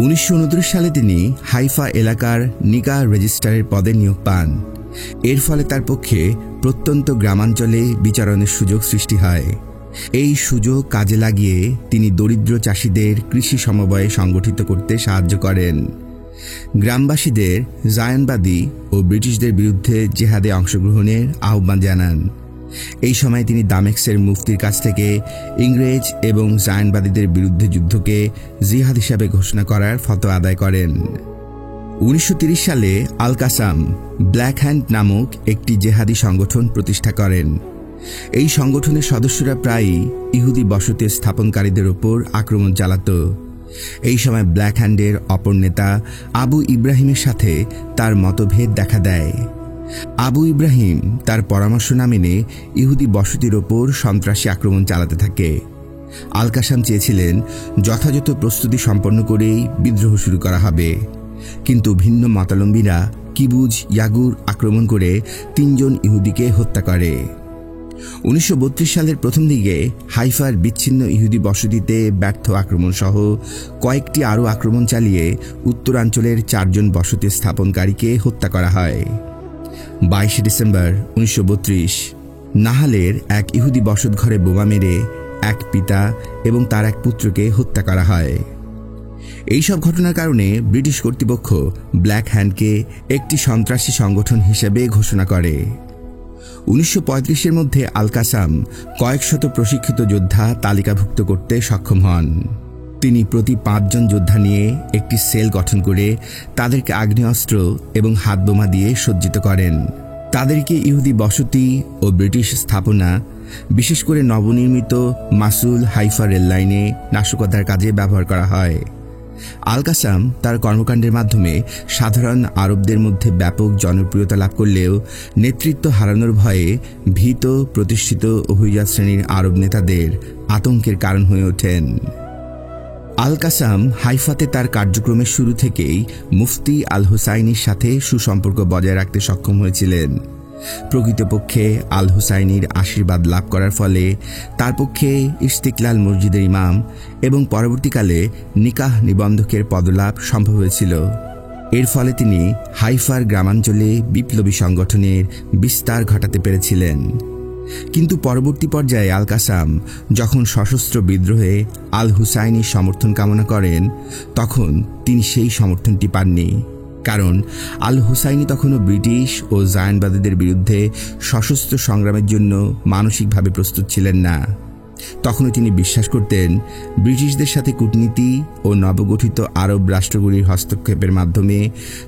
1929 সালে তিনি হাইফা এলাকার নিকা রেজিস্ট্রারের পদে নিয়োগ পান। এর ফলে তার পক্ষে প্রত্যন্ত গ্রামাঞ্চলে বিচারণের সুযোগ সৃষ্টি হয়। এই সুযোগ কাজে লাগিয়ে তিনি দরিদ্র চাষিদের কৃষি সমবায় সংগঠিত করতে সাহায্য করেন। গ্রামবাসীদের জায়নবাদী ও ব্রিটিশদের বিরুদ্ধে জেহাদে অংশগ্রহণের আহ্বান জানান। এই সময় তিনি দামেস্কের মুফতির কাছ থেকে ইংরেজ এবং জায়নবাদীদের বিরুদ্ধে যুদ্ধকে জিহাদ হিসাবে ঘোষণা করার ফতোয়া আদায় করেন। 1930 সালে আল কাসাম ব্ল্যাক হ্যান্ড নামক একটি জেহাদি সংগঠন প্রতিষ্ঠা করেন। এই সংগঠনের সদস্যরা প্রায়ই ইহুদি বসতি স্থাপনকারীদের ওপর আক্রমণ চালাত। এই সময় ব্ল্যাক হ্যান্ডের অপর নেতা আবু ইব্রাহিমের সাথে তার মতভেদ দেখা দেয়। আবু ইব্রাহিম তার পরামর্শ না মেনে ইহুদি বসতির ওপর সন্ত্রাসী আক্রমণ চালাতে থাকে। আল কাসাম চেয়েছিলেন যথাযথ প্রস্তুতি সম্পন্ন করেই বিদ্রোহ শুরু করা হবে, কিন্তু ভিন্ন মতাবলম্বীরা কিবুজ ইয়াগুর আক্রমণ করে 3 জন ইহুদিকে হত্যা করে। 1932 সালের প্রথম দিকে হাইফার বিচ্ছিন্ন ইহুদি বসতিতে ব্যর্থ আক্রমণ সহ কয়েকটি আরও আক্রমণ চালিয়ে উত্তরাঞ্চলের 4 জন বসতি স্থাপনকারীকে হত্যা করা হয়। 22 ডিসেম্বর 1932 নাহালের এক ইহুদি বসতঘরে বোমা মেরে এক পিতা এবং তার এক পুত্রকে হত্যা করা হয়। এইসব ঘটনার কারণে ব্রিটিশ কর্তৃপক্ষ ব্ল্যাক হ্যান্ডকে একটি সন্ত্রাসী সংগঠন হিসেবে ঘোষণা করে। 1935-এর মধ্যে আল কাসাম কয়েকশত প্রশিক্ষিত যোদ্ধা তালিকাভুক্ত করতে সক্ষম হন। তিনি প্রতি 5 জন যোদ্ধা নিয়ে একটি সেল গঠন করে তাদেরকে আগ্নেয়াস্ত্র এবং হাতবোমা দিয়ে সজ্জিত করেন। তাদেরকে ইহুদি বসতি ও ব্রিটিশ স্থাপনা, বিশেষ করে নবনির্মিত মাসুল হাইফা রেল লাইনে নাশকতার কাজে ব্যবহার করা হয়। আল কাসাম তার কর্মকাণ্ডের মাধ্যমে সাধারণ আরবদের মধ্যে ব্যাপক জনপ্রিয়তা লাভ করলেও নেতৃত্ব হারানোর ভয়ে ভীত প্রতিষ্ঠিত অভিজাত শ্রেণীর আরব নেতাদের আতঙ্কের কারণ হয়ে ওঠেন। আল কাসাম হাইফাতে তার কার্যক্রমের শুরু থেকেই মুফতি আল হুসাইনির সাথে সুসম্পর্ক বজায় রাখতে সক্ষম হয়েছিলেন। প্রকৃতপক্ষে আল হুসাইনির আশীর্বাদ লাভ করার ফলে তার পক্ষে ইস্তিকলাল মসজিদের ইমাম এবং পরবর্তীকালে নিকাহ নিবন্ধকের পদলাভ সম্ভব হয়েছিল। এর ফলে তিনি হাইফার গ্রামাঞ্চলে বিপ্লবী সংগঠনের বিস্তার ঘটাতে পেরেছিলেন। কিন্তু পরবর্তী পর্যায়ে আল কাসাম যখন সশস্ত্র বিদ্রোহে আল হুসাইনির সমর্থন কামনা করেন, তখন তিনি সেই সমর্থনটি পাননি, কারণ আল হুসাইনি তখনও ব্রিটিশ ও জায়নবাদীদের বিরুদ্ধে সশস্ত্র সংগ্রামের জন্য মানসিকভাবে প্রস্তুত ছিলেন না। তখনও তিনি বিশ্বাস করতেন ব্রিটিশদের সাথে কূটনীতি ও নবগঠিত আরব রাষ্ট্রগুলির হস্তক্ষেপের মাধ্যমে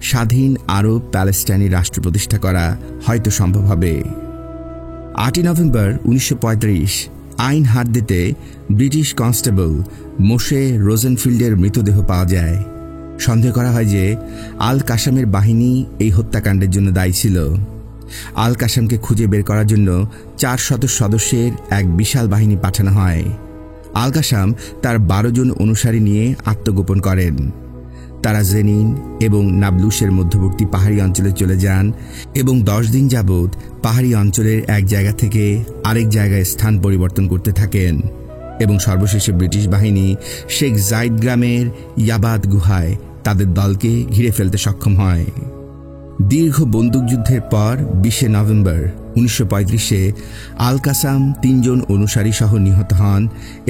স্বাধীন আরব প্যালেস্টাইনি রাষ্ট্র প্রতিষ্ঠা করা হয়তো সম্ভব হবে। 8 নভেম্বর 1935 আইন হার্দেতে ব্রিটিশ কনস্টেবল মোশে রোজেনফিল্ডের মৃতদেহ পাওয়া যায়। সন্দেহ করা হয় যে আল কাসামের বাহিনী এই হত্যাকাণ্ডের জন্য দায়ী ছিল। আল কাসামকে খুঁজে বের করার জন্য 400 সদস্যের এক বিশাল বাহিনী পাঠানো হয়। আল কাসাম তার 12 জন অনুসারী নিয়ে আত্মগোপন করেন। তারা জেনিন এবং নাবলুসের মধ্যবর্তী পাহাড়ি অঞ্চলে চলে যান এবং 10 দিন যাবৎ পাহাড়ি অঞ্চলের এক জায়গা থেকে আরেক জায়গায় স্থান পরিবর্তন করতে থাকেন এবং সর্বশেষে ব্রিটিশ বাহিনী শেখ জাইদ গ্রামের ইয়াবাদ গুহায় তাদের দলকে ঘিরে ফেলতে সক্ষম হয়। দীর্ঘ বন্দুকযুদ্ধের পর 20 নভেম্বর 1935-এ আল কাসাম 3 জন অনুসারী সহ নিহত হন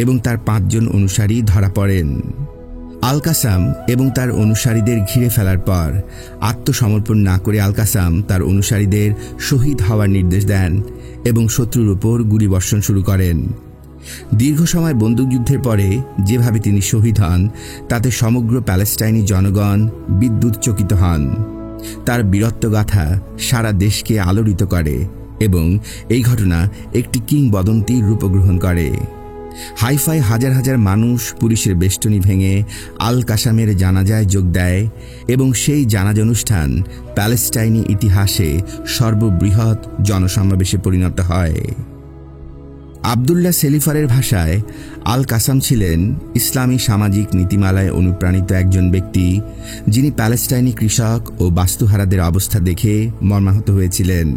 এবং তার 5 জন অনুসারী ধরা পড়েন। আল কাসাম এবং তার অনুসারীদের ঘিরে ফেলার পর আত্মসমর্পণ না করে আল কাসাম তার অনুসারীদের শহীদ হওয়ার নির্দেশ দেন এবং শত্রুর উপর গুলিবর্ষণ শুরু করেন। দীর্ঘ সময় বন্দুকযুদ্ধের পরে যেভাবে তিনি শহীদ হন, তাতে সমগ্র প্যালেস্টাইনি জনগণ বিদ্যুৎ চকিত হন। তার বীরত্বগাথা সারা দেশকে আলোড়িত করে এবং এই ঘটনা একটি কিংবদন্তির রূপ গ্রহণ করে। হাইফায় হাজার হাজার মানুষ পুলিশের বেষ্টনী ভেঙে আল কাসামের জানাজায় যোগ দেয় এবং সেই জানাজা অনুষ্ঠান প্যালেস্টাইনি ইতিহাসে সর্ববৃহৎ জনসমাবেশে পরিণত হয়। আবদুল্লাহ সেলিফারের ভাষায় আল কাসাম ছিলেন ইসলামী সামাজিক নীতিমালায় অনুপ্রাণিত একজন ব্যক্তি, যিনি প্যালেস্টাইনি কৃষক ও বাস্তুহারাদের অবস্থা দেখে মর্মাহত হয়েছিলেন।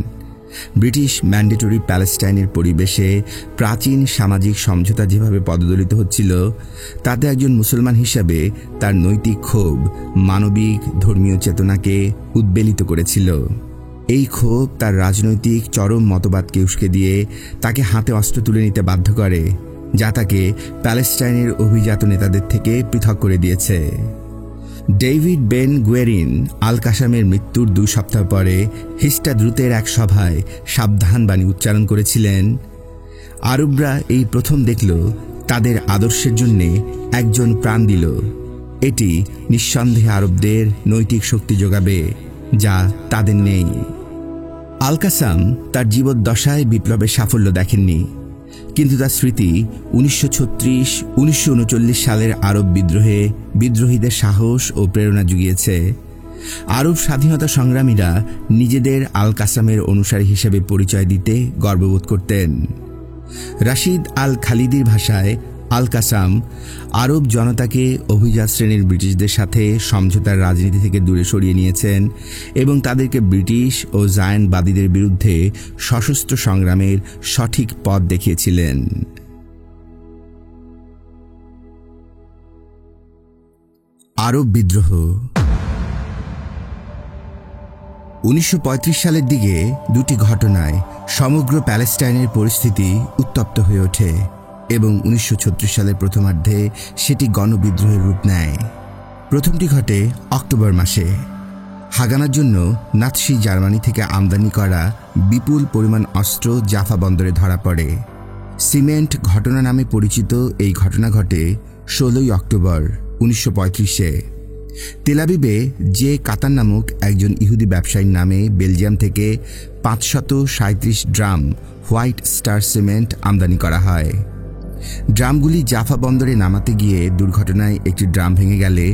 ব্রিটিশ ম্যান্ডেটরি প্যালেস্টাইনের পরিবেশে প্রাচীন সামাজিক সমঝোতা যেভাবে পদদলিত হচ্ছিল, তাতে একজন মুসলমান হিসাবে তার নৈতিক ক্ষোভ মানবিক ধর্মীয় চেতনাকে উদ্বেলিত করেছিল। এই ক্ষোভ তার রাজনৈতিক চরম মতবাদকে উস্কে দিয়ে তাকে হাতে অস্ত্র তুলে নিতে বাধ্য করে, যা তাকে প্যালেস্টাইনের অভিজাত নেতাদের থেকে পৃথক করে দিয়েছে। ডেভিড বেন গুয়েরিন আল কাসামের মৃত্যুর 2 সপ্তাহ পরে হিস্টাদ্রুতের এক সভায় সাবধান বাণী উচ্চারণ করেছিলেন, আরবরা এই প্রথম দেখল তাদের আদর্শের জন্যে একজন প্রাণ দিল। এটি নিঃসন্দেহে আরবদের নৈতিক শক্তি যোগাবে, যা তাদের নেই। আল কাসাম তার জীবদ্দশায় বিপ্লবের সাফল্য দেখেননি, কিন্তু তার স্মৃতি 1936-1939 সালের আরব বিদ্রোহে বিদ্রোহীদের সাহস ও প্রেরণা জুগিয়েছে। আরব স্বাধীনতা সংগ্রামীরা নিজেদের আল কাসামের অনুসারী হিসেবে পরিচয় দিতে গর্ববোধ করতেন। রাশিদ আল খালিদির ভাষায় আল কাসাম আরব জনতাকে অভিজাত শ্রেণীর ব্রিটিশদের সাথে সমঝোতার রাজনীতি থেকে দূরে সরিয়ে নিয়েছেন এবং তাদেরকে ব্রিটিশ ও জায়নবাদীদের বিরুদ্ধে সশস্ত্র সংগ্রামের সঠিক পথ দেখিয়েছিলেন। আরব বিদ্রোহ 1935 সালের দিকে 2টি ঘটনায় সমগ্র প্যালেস্টাইনের পরিস্থিতি উত্তপ্ত হয়ে ওঠে এবং 1936 সালের প্রথমার্ধে সেটি গণবিদ্রোহের রূপ নেয়। প্রথমটি ঘটে অক্টোবর মাসে। হাগানার জন্য নাৎসি জার্মানি থেকে আমদানি করা বিপুল পরিমাণ অস্ত্র জাফা বন্দরে ধরা পড়ে। সিমেন্ট ঘটনা নামে পরিচিত এই ঘটনা ঘটে 16 অক্টোবর 1935-এ। তেলাবিবে যে কাতার নামক একজন ইহুদি ব্যবসায়ীর নামে বেলজিয়াম থেকে 537 ড্রাম হোয়াইট স্টার সিমেন্ট আমদানি করা হয়। ড্রামগুলি জাফা বন্দরে নামাতে গিয়ে দুর্ঘটনায় একটি ড্রাম ভেঙে গেলে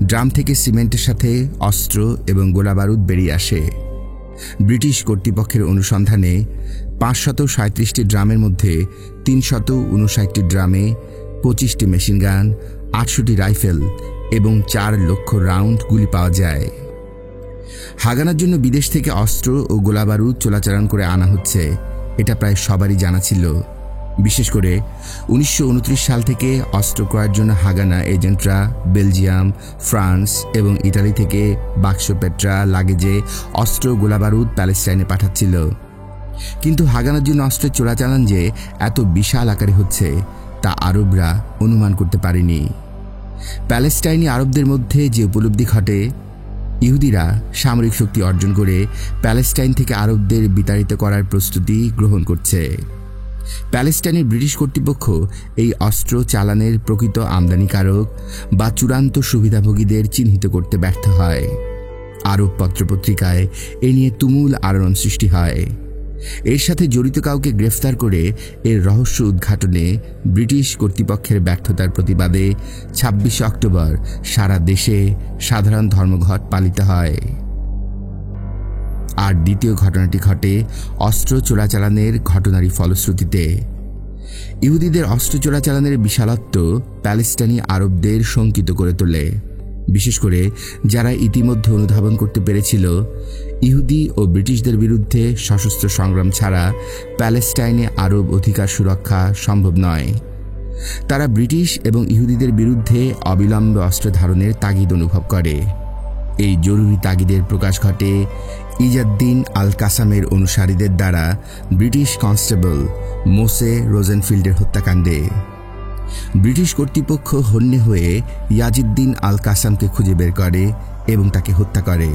ড্রাম থেকে সিমেন্টের সাথে অস্ত্র এবং গোলাবারুদ বেরিয়ে আসে। ব্রিটিশ কর্তৃপক্ষের অনুসন্ধানে 537টি ড্রামের মধ্যে 359টি ড্রামে 25টি মেশিনগান, 800টি রাইফেল এবং 4 লক্ষ রাউন্ড গুলি পাওয়া যায়। হাগানার জন্য বিদেশ থেকে অস্ত্র ও গোলাবারুদ চোরাচালান করে আনা হচ্ছে, এটা প্রায় সবারই জানা ছিল। বিশেষ করে 1929 সাল থেকে অস্ত্র ক্রয়ের জন্য হাগানা এজেন্টরা বেলজিয়াম, ফ্রান্স এবং ইতালি থেকে বাক্স পেট্রা লাগেজে অস্ত্র গোলাবারুদ প্যালেস্টাইনে পাঠাচ্ছিল। কিন্তু হাগানার জন্য অস্ত্রের চোরাচালান যে এত বিশাল আকারে হচ্ছে তা আরবরা অনুমান করতে পারেনি। প্যালেস্টাইনি আরবদের মধ্যে যে উপলব্ধি ঘটে, ইহুদিরা সামরিক শক্তি অর্জন করে প্যালেস্টাইন থেকে আরবদের বিতাড়িত করার প্রস্তুতি গ্রহণ করছে। প্যালেস্টাইনের ব্রিটিশ কর্তৃপক্ষ এই অস্ত্র চালানের প্রকৃত আমদানিকারক বা চূড়ান্ত সুবিধাভোগীদের চিহ্নিত করতে ব্যর্থ হয়। আরব পত্রপত্রিকায় এ নিয়ে তুমুল আলোড়ন সৃষ্টি হয়। এর সাথে জড়িত কাউকে গ্রেফতার করে এর রহস্য উদ্ঘাটনে ব্রিটিশ কর্তৃপক্ষের ব্যর্থতার প্রতিবাদে 26 অক্টোবর সারা দেশে সাধারণ ধর্মঘট পালিত হয়। আর দ্বিতীয় ঘটনাটি ঘটে অস্ত্র চোরাচালানের ঘটনারই ফলশ্রুতিতে। ইহুদিদের অস্ত্র চোরাচালানের বিশালত্ব প্যালেস্টাইনি আরবদের শঙ্কিত করে তোলে, বিশেষ করে যারা ইতিমধ্যে অনুধাবন করতে পেরেছিল ইহুদি ও ব্রিটিশদের বিরুদ্ধে সশস্ত্র সংগ্রাম ছাড়া প্যালেস্টাইনে আরব অধিকার সুরক্ষা সম্ভব নয়। তারা ব্রিটিশ এবং ইহুদিদের বিরুদ্ধে অবিলম্বে অস্ত্র ধারণের তাগিদ অনুভব করে। এই জরুরি তাগিদের প্রকাশ ঘটে ইজাদ্দিন আল কাসামের অনুসারীদের দ্বারা ব্রিটিশ কনস্টেবল মোসে রোজেনফিল্ডের হত্যাকাণ্ডে। ব্রিটিশ কর্তৃপক্ষ হন্যে হয়ে ইয়াজিদ্দিন আল কাসামকে খুঁজে বের করে এবং তাকে হত্যা করে।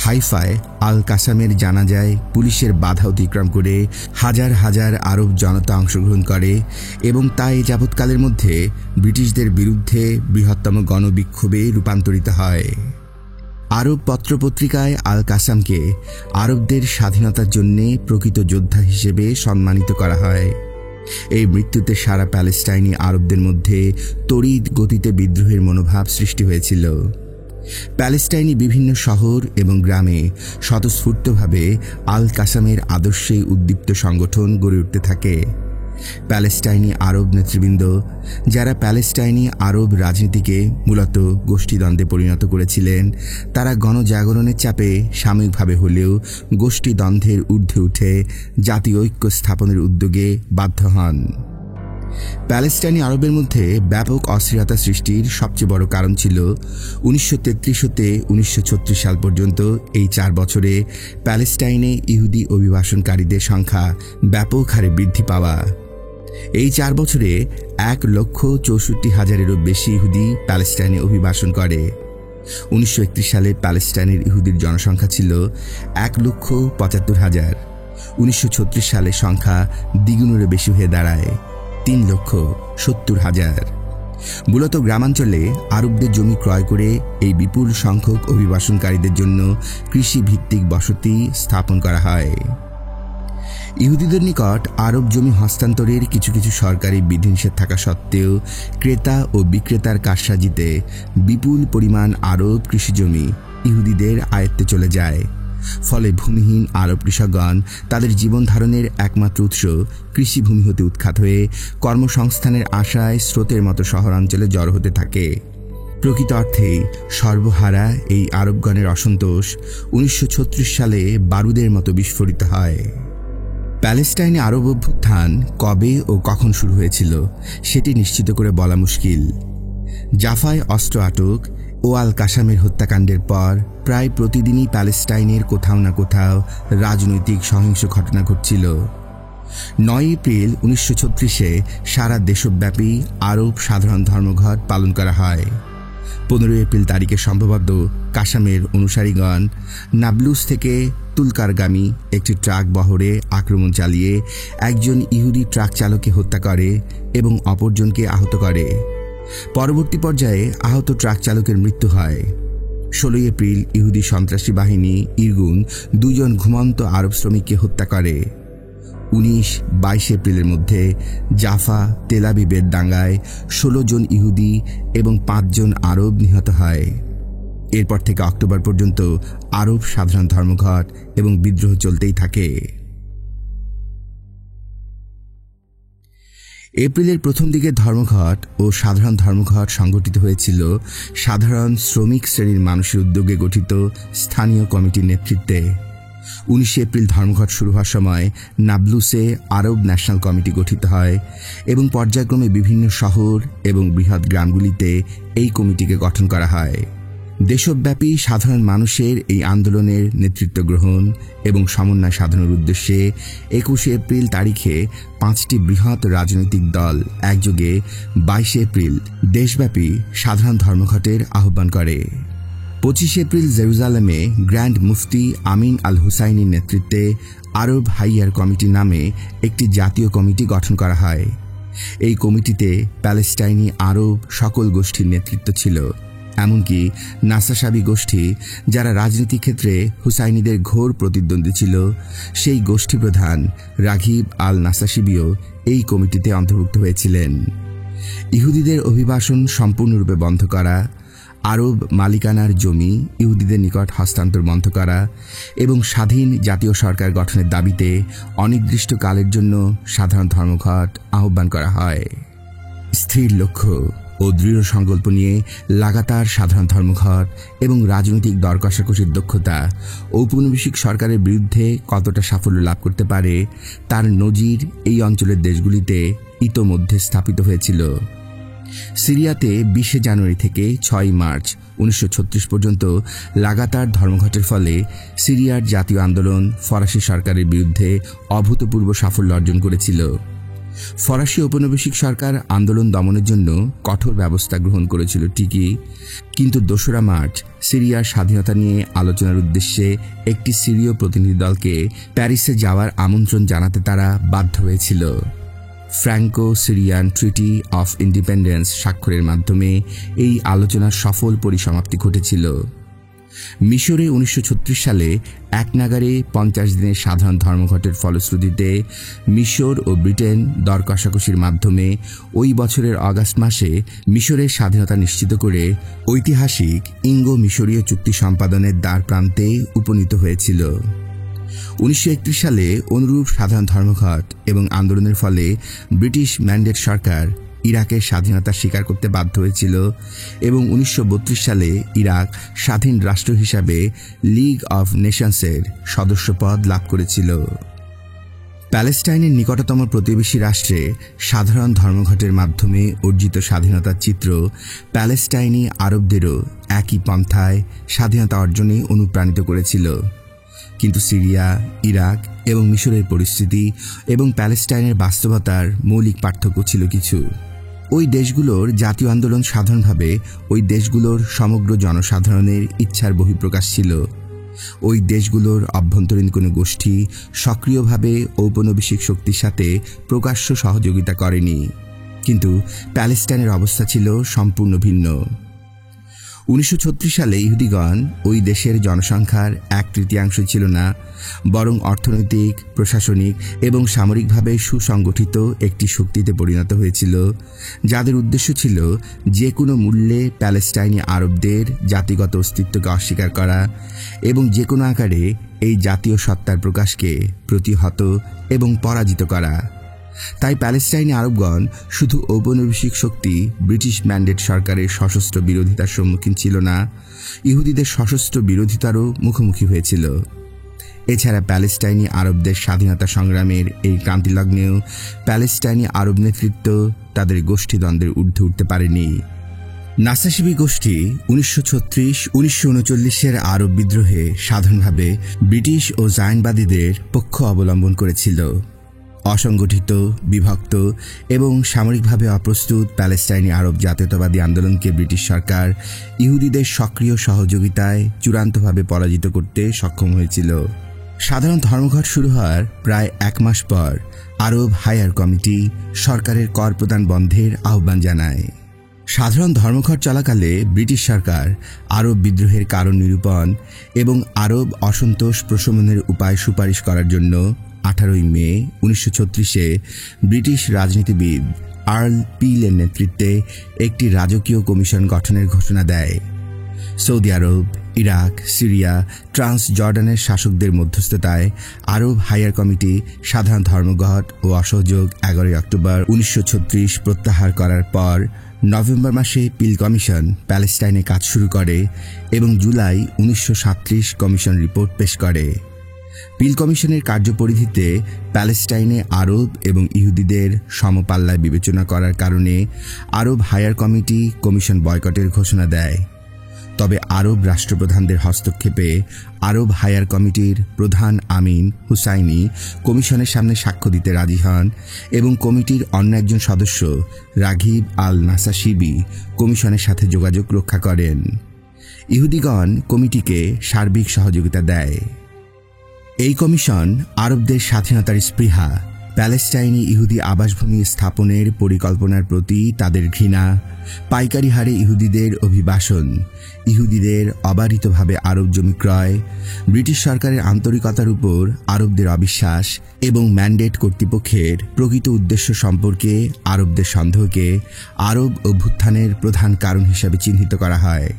হাইফায় আল কাসামের জানাজায় পুলিশের বাধা অতিক্রম করে হাজার হাজার আরব জনতা অংশগ্রহণ করে এবং তা এই যাবৎকালের মধ্যে ব্রিটিশদের বিরুদ্ধে বৃহত্তম গণবিক্ষোভে রূপান্তরিত হয়। আরব পত্রপত্রিকায় আল কাসামকে আরবদের স্বাধীনতার জন্য প্রকৃত যোদ্ধা হিসেবে সম্মানিত করা হয়। এই মৃত্যুতে সারা প্যালেস্টাইনি আরবদের মধ্যে তড়িৎ গতিতে বিদ্রোহের মনোভাব সৃষ্টি হয়েছিল। প্যালেস্টাইনি বিভিন্ন শহর এবং গ্রামে স্বতঃস্ফূর্তভাবে আল কাসামের আদর্শে উদ্দীপ্ত সংগঠন গড়ে উঠতে থাকে। প্যালেস্টাইনি আরব নেতৃবৃন্দ, যারা প্যালেস্টাইনি আরব রাজনীতিকে মূলত গোষ্ঠীদ্বন্দ্বে পরিণত করেছিলেন, তারা গণজাগরণের চাপে সাময়িকভাবে হলেও গোষ্ঠীদ্বন্দ্বের ঊর্ধ্বে উঠে জাতীয় ঐক্য স্থাপনের উদ্যোগে বাধ্য হন। প্যালেস্টাইনি আরবের মধ্যে ব্যাপক অস্থিরতা সৃষ্টির সবচেয়ে বড় কারণ ছিল 1933 হতে 1936 সাল পর্যন্ত এই 4 বছরে প্যালেস্টাইনে ইহুদি অভিবাসনকারীদের সংখ্যা ব্যাপক হারে বৃদ্ধি পাওয়া। এই 4 বছরে 1,64,000-এরও বেশি ইহুদি প্যালেস্টাইনে অভিবাসন করে। 1931 সালে প্যালেস্টাইনের ইহুদির জনসংখ্যা ছিল 1,75,000। 1936 সালে সংখ্যা দ্বিগুণেরও বেশি হয়ে দাঁড়ায় 3,70,000। মূলত গ্রামাঞ্চলে আরবদের জমি ক্রয় করে এই বিপুল সংখ্যক অভিবাসনকারীদের জন্য কৃষিভিত্তিক বসতি স্থাপন করা হয়। ইহুদিদের নিকট আরব জমি হস্তান্তরের কিছু কিছু সরকারি বিধিনিষেধ থাকা সত্ত্বেও ক্রেতা ও বিক্রেতার কারসাজিতে বিপুল পরিমাণ আরব কৃষিজমি ইহুদিদের আয়ত্তে চলে যায়। ফলে ভূমিহীন আরব কৃষকগণ তাদের জীবন ধারণের একমাত্র উৎস কৃষিভূমি হতে উৎখাত হয়ে কর্মসংস্থানের আশায় স্রোতের মতো শহরাঞ্চলে জড়ো হতে থাকে। প্রকৃত অর্থেই সর্বহারা এই আরবগণের অসন্তোষ 1936 সালে বারুদের মতো বিস্ফোরিত হয়। প্যালেস্টাইনে আরব অভ্যুত্থান কবে ও কখন শুরু হয়েছিল সেটি নিশ্চিত করে বলা মুশকিল। জাফায় অস্ত্র আটক ও আল কাসামের হত্যাকাণ্ডের পর প্রায় প্রতিদিনই প্যালেস্টাইনের কোথাও না কোথাও রাজনৈতিক সহিংস ঘটনা ঘটছিল। 9 এপ্রিল 1936-এ সারা দেশব্যাপী আরব সাধারণ ধর্মঘট পালন করা হয়। 15 এপ্রিল তারিখে সম্ভবত কাসামের অনুসারীগণ নাবলুস থেকে তুলকারগামী একটি ট্রাক বহরে আক্রমণ চালিয়ে একজন ইহুদি ট্রাক চালককে হত্যা করে এবং অপরজনকে আহত করে। পরবর্তী পর্যায়ে আহত ট্রাক চালকের মৃত্যু হয়। 16 এপ্রিল ইহুদি সন্ত্রাসী বাহিনী ইরগুন 2 জন ঘুমন্ত আরব শ্রমিককে হত্যা করে। 19-22 এপ্রিলের মধ্যে জাফা তেলাবিবের দাঙ্গায় 16 জন ইহুদি এবং 5 জন আরব নিহত হয়। এরপর থেকে অক্টোবর পর্যন্ত আরব সাধারণ ধর্মঘট এবং বিদ্রোহ চলতেই থাকে। এপ্রিলের প্রথম দিকে ধর্মঘট ও সাধারণ ধর্মঘট সংগঠিত হয়েছিল সাধারণ শ্রমিক শ্রেণীর মানুষের উদ্যোগে গঠিত স্থানীয় কমিটির নেতৃত্বে। 19 এপ্রিল ধর্মঘট শুরু হওয়ার সময় নাবলুসে আরব ন্যাশনাল কমিটি গঠিত হয় এবং পর্যায়ক্রমে বিভিন্ন শহর এবং বৃহৎ গ্রামগুলিতে এই কমিটিকে গঠন করা হয়। দেশব্যাপী সাধারণ মানুষের এই আন্দোলনের নেতৃত্ব গ্রহণ এবং সমন্বয় সাধনের উদ্দেশ্যে 21 এপ্রিল তারিখে 5টি বৃহৎ রাজনৈতিক দল একযোগে 22 এপ্রিল দেশব্যাপী সাধারণ ধর্মঘটের আহ্বান করে। 25 এপ্রিল জেরুজালেমে গ্র্যান্ড মুফতি আমিন আল হুসাইনির নেতৃত্বে আরব হাইয়ার কমিটি নামে একটি জাতীয় কমিটি গঠন করা হয়। এই কমিটিতে প্যালেস্টাইনি আরব সকল গোষ্ঠীর নেতৃত্ব ছিল, এমনকি নাসাসাবি গোষ্ঠী, যারা রাজনীতি ক্ষেত্রে হুসাইনিদের ঘোর প্রতিদ্বন্দ্বী ছিল, সেই গোষ্ঠী প্রধান রাঘিব আল নাসাসিবিও এই কমিটিতে অন্তর্ভুক্ত হয়েছিলেন। ইহুদিদের অভিবাসন সম্পূর্ণরূপে বন্ধ করা, আরব মালিকানার জমি ইহুদিদের নিকট হস্তান্তর বন্ধ করা এবং স্বাধীন জাতীয় সরকার গঠনের দাবিতে অনির্দিষ্টকালের জন্য সাধারণ ধর্মঘট আহ্বান করা হয়। স্থির লক্ষ্য ও দৃঢ় সংকল্প নিয়ে লাগাতার সাধারণ ধর্মঘট এবং রাজনৈতিক দর কষাকষির দক্ষতা ঔপনিবেশিক সরকারের বিরুদ্ধে কতটা সাফল্য লাভ করতে পারে তার নজির এই অঞ্চলের দেশগুলিতে ইতোমধ্যে স্থাপিত হয়েছিল। সিরিয়াতে 20 জানুয়ারি থেকে 6 মার্চ 1936 পর্যন্ত লাগাতার ধর্মঘটের ফলে সিরিয়ার জাতীয় আন্দোলন ফরাসি সরকারের বিরুদ্ধে অভূতপূর্ব সাফল্য অর্জন করেছিল। ফরাসি ঔপনিবেশিক সরকার আন্দোলন দমনের জন্য কঠোর ব্যবস্থা গ্রহণ করেছিল ঠিকই, কিন্তু 2 মার্চ সিরিয়ার স্বাধীনতা নিয়ে আলোচনার উদ্দেশ্যে একটি সিরীয় প্রতিনিধি দলকে প্যারিসে যাওয়ার আমন্ত্রণ জানাতে তারা বাধ্য হয়েছিল। Franco Syrian treaty of independence স্বাক্ষরের মাধ্যমে এই আলোচনার সফল পরিসমাপ্তি ঘটেছিল। মিশরে 1936 সালে এক নাগারে 50 দিনের সাধারণ ধর্মঘটের ফলশ্রুতিতে মিশর ও ব্রিটেন দর কষাকষির মাধ্যমে ওই বছরের অগাস্ট মাসে মিশরের স্বাধীনতা নিশ্চিত করে ঐতিহাসিক ইঙ্গো মিশরীয় চুক্তি সম্পাদনের দ্বার প্রান্তে উপনীত হয়েছিল। 1931 সালে অনুরূপ সাধারণ ধর্মঘট এবং আন্দোলনের ফলে ব্রিটিশ ম্যান্ডেট সরকার ইরাকের স্বাধীনতা স্বীকার করতে বাধ্য হয়েছিল এবং 1932 সালে ইরাক স্বাধীন রাষ্ট্র হিসাবে লিগ অফ নেশনসের সদস্যপদ লাভ করেছিল। প্যালেস্টাইনের নিকটতম প্রতিবেশী রাষ্ট্রে সাধারণ ধর্মঘটের মাধ্যমে অর্জিত স্বাধীনতার চিত্র প্যালেস্টাইনি আরবদেরও একই পন্থায় স্বাধীনতা অর্জনে অনুপ্রাণিত করেছিল। কিন্তু সিরিয়া, ইরাক এবং মিশরের পরিস্থিতি এবং প্যালেস্টাইনের বাস্তবতার মৌলিক পার্থক্য ছিল কিছু। ওই দেশগুলোর জাতীয় আন্দোলন সাধারণভাবে ওই দেশগুলোর সমগ্র জনসাধারণের ইচ্ছার বহিঃপ্রকাশ ছিল। ওই দেশগুলোর অভ্যন্তরীণ কোনো গোষ্ঠী সক্রিয়ভাবে ঔপনিবেশিক শক্তির সাথে প্রকাশ্য সহযোগিতা করেনি। কিন্তু প্যালেস্টাইনের অবস্থা ছিল সম্পূর্ণ ভিন্ন। 1936 সালে ইহুদিগণ ওই দেশের জনসংখ্যার 1/3 ছিল না, বরং অর্থনৈতিক, প্রশাসনিক এবং সামরিকভাবে সুসংগঠিত একটি শক্তিতে পরিণত হয়েছিল, যাদের উদ্দেশ্য ছিল যে কোনো মূল্যে প্যালেস্টাইনি আরবদের জাতিগত অস্তিত্বকে অস্বীকার করা এবং যে কোনো আকারে এই জাতীয় সত্তার প্রকাশকে প্রতিহত এবং পরাজিত করা। তাই প্যালেস্টাইনি আরবগণ শুধু ঔপনিবেশিক শক্তি ব্রিটিশ ম্যান্ডেট সরকারের সশস্ত্র বিরোধিতার সম্মুখীন ছিল না, ইহুদিদের সশস্ত্র বিরোধিতারও মুখোমুখি হয়েছিল। এছাড়া প্যালেস্টাইনি আরবদের স্বাধীনতা সংগ্রামের এই ক্রান্তিলগ্নেও প্যালেস্টাইনি আরব নেতৃত্ব তাদের গোষ্ঠীদ্বন্দ্বের ঊর্ধ্বে উঠতে পারেনি। নাসাশিবি গোষ্ঠী 1936-1939 আরব বিদ্রোহে সাধারণভাবে ব্রিটিশ ও জায়নবাদীদের পক্ষ অবলম্বন করেছিল। অসংগঠিত, বিভক্ত এবং সামরিকভাবে অপ্রস্তুত প্যালেস্টাইনি আরব জাতীয়তাবাদী আন্দোলনকে ব্রিটিশ সরকার ইহুদিদের সক্রিয় সহযোগিতায় চূড়ান্তভাবে পরাজিত করতে সক্ষম হয়েছিল। সাধারণ ধর্মঘট শুরু হওয়ার প্রায় 1 মাস পর আরব হায়ার কমিটি সরকারের কর প্রদান বন্ধের আহ্বান জানায়। সাধারণ ধর্মঘট চলাকালে ব্রিটিশ সরকার আরব বিদ্রোহের কারণ নিরূপণ এবং আরব অসন্তোষ প্রশমনের উপায় সুপারিশ করার জন্য 18 মে 1936-এ ব্রিটিশ রাজনীতিবিদ আর্ল পিলের নেতৃত্বে একটি রাজকীয় কমিশন গঠনের ঘোষণা দেয়। সৌদি আরব, ইরাক, সিরিয়া, ট্রান্স জর্ডানের শাসকদের মধ্যস্থতায় আরব হায়ার কমিটি সাধারণ ধর্মঘট ও অসহযোগ 11 অক্টোবর 1936 প্রত্যাহার করার পর নভেম্বর মাসে পিল কমিশন প্যালেস্টাইনে কাজ শুরু করে এবং জুলাই 1937 কমিশন রিপোর্ট পেশ করে। পিল কমিশনের কার্যপরিধিতে প্যালেস্টাইনে আরব এবং ইহুদিদের সমপাল্লায় বিবেচনা করার কারণে আরব হায়ার কমিটি কমিশন বয়কটের ঘোষণা দেয়। তবে আরব রাষ্ট্রপ্রধানদের হস্তক্ষেপে আরব হায়ার কমিটির প্রধান আমিন হুসাইনি কমিশনের সামনে সাক্ষ্য দিতে রাজি হন এবং কমিটির অন্য একজন সদস্য রাঘিব আল নাসাশিবি কমিশনের সাথে যোগাযোগ রক্ষা করেন। ইহুদিগণ কমিটিকে সার্বিক সহযোগিতা দেয়। এই কমিশন আরবদের স্বাধীনতার স্পৃহা, প্যালেস্টাইনি ইহুদি আবাসভূমি স্থাপনের পরিকল্পনার প্রতি তাদের ঘৃণা, পাইকারি হারে ইহুদিদের অভিবাসন, ইহুদিদের অবারিতভাবে আরব জমি ক্রয়, ব্রিটিশ সরকারের আন্তরিকতার উপর আরবদের অবিশ্বাস এবং ম্যান্ডেট কর্তৃপক্ষের প্রকৃত উদ্দেশ্য সম্পর্কে আরবদের সন্দেহকে আরব অভ্যুত্থানের প্রধান কারণ হিসাবে চিহ্নিত করা হয়।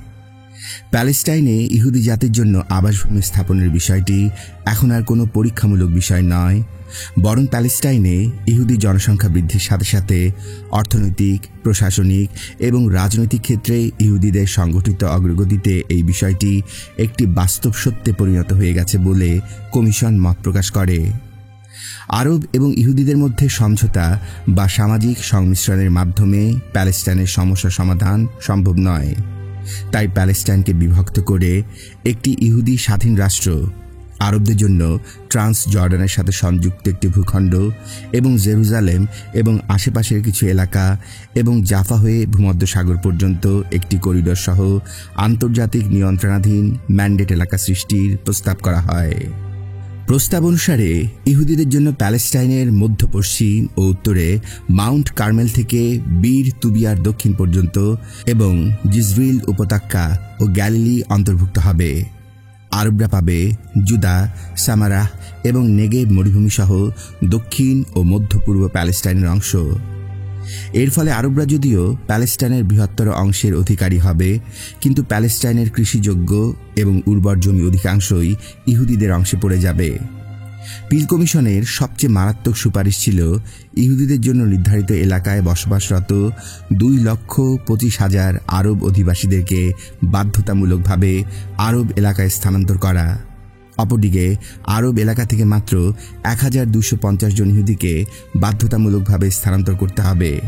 প্যালেস্টাইনে ইহুদি জাতির জন্য আবাসভূমি স্থাপনের বিষয়টি এখন আর কোনো পরীক্ষামূলক বিষয় নয়, বরং প্যালেস্টাইনে ইহুদি জনসংখ্যা বৃদ্ধির সাথে সাথে অর্থনৈতিক, প্রশাসনিক এবং রাজনৈতিক ক্ষেত্রে ইহুদিদের সংগঠিত অগ্রগতিতে এই বিষয়টি একটি বাস্তব সত্যে পরিণত হয়ে গেছে বলে কমিশন মত প্রকাশ করে। আরব এবং ইহুদিদের মধ্যে সমঝোতা বা সামাজিক সংমিশ্রণের মাধ্যমে প্যালেস্টাইনের সমস্যা সমাধান সম্ভব নয়। তাই প্যালেস্টাইনকে বিভক্ত করে একটি ইহুদি স্বাধীন রাষ্ট্র, আরবদের জন্য ট্রান্স জর্ডানের সাথে সংযুক্ত একটি ভূখণ্ড এবং জেরুজালেম এবং আশেপাশের কিছু এলাকা এবং জাফা হয়ে ভূমধ্যসাগর পর্যন্ত একটি করিডোর সহ আন্তর্জাতিক নিয়ন্ত্রণাধীন ম্যান্ডেট এলাকা সৃষ্টির প্রস্তাব করা হয়। প্রস্তাব অনুসারে ইহুদিদের জন্য প্যালেস্টাইনের মধ্য পশ্চিম ও উত্তরে মাউন্ট কার্মেল থেকে বীর তুবিয়ার দক্ষিণ পর্যন্ত এবং জিজরিল উপত্যকা ও গ্যালিলি অন্তর্ভুক্ত হবে। আরবরা পাবে জুদা, সামারাহ এবং নেগেব মরুভূমি সহ দক্ষিণ ও মধ্য পূর্ব প্যালেস্টাইনের অংশ। এর ফলে আরবরা যদিও প্যালেস্টাইনের বৃহত্তর অংশের অধিকারী হবে, কিন্তু প্যালেস্টাইনের কৃষিযোগ্য এবং উর্বর জমি অধিকাংশই ইহুদিদের অংশে পড়ে যাবে। পিল কমিশনের সবচেয়ে মারাত্মক সুপারিশ ছিল ইহুদিদের জন্য নির্ধারিত এলাকায় বসবাসরত 2,25,000 আরব অধিবাসীদেরকে বাধ্যতামূলকভাবে আরব এলাকায় স্থানান্তর করা। অপরদিকে আরব এলাকা থেকে মাত্র 1,250 জন ইহুদিকে বাধ্যতামূলকভাবে স্থানান্তর করতে হবে।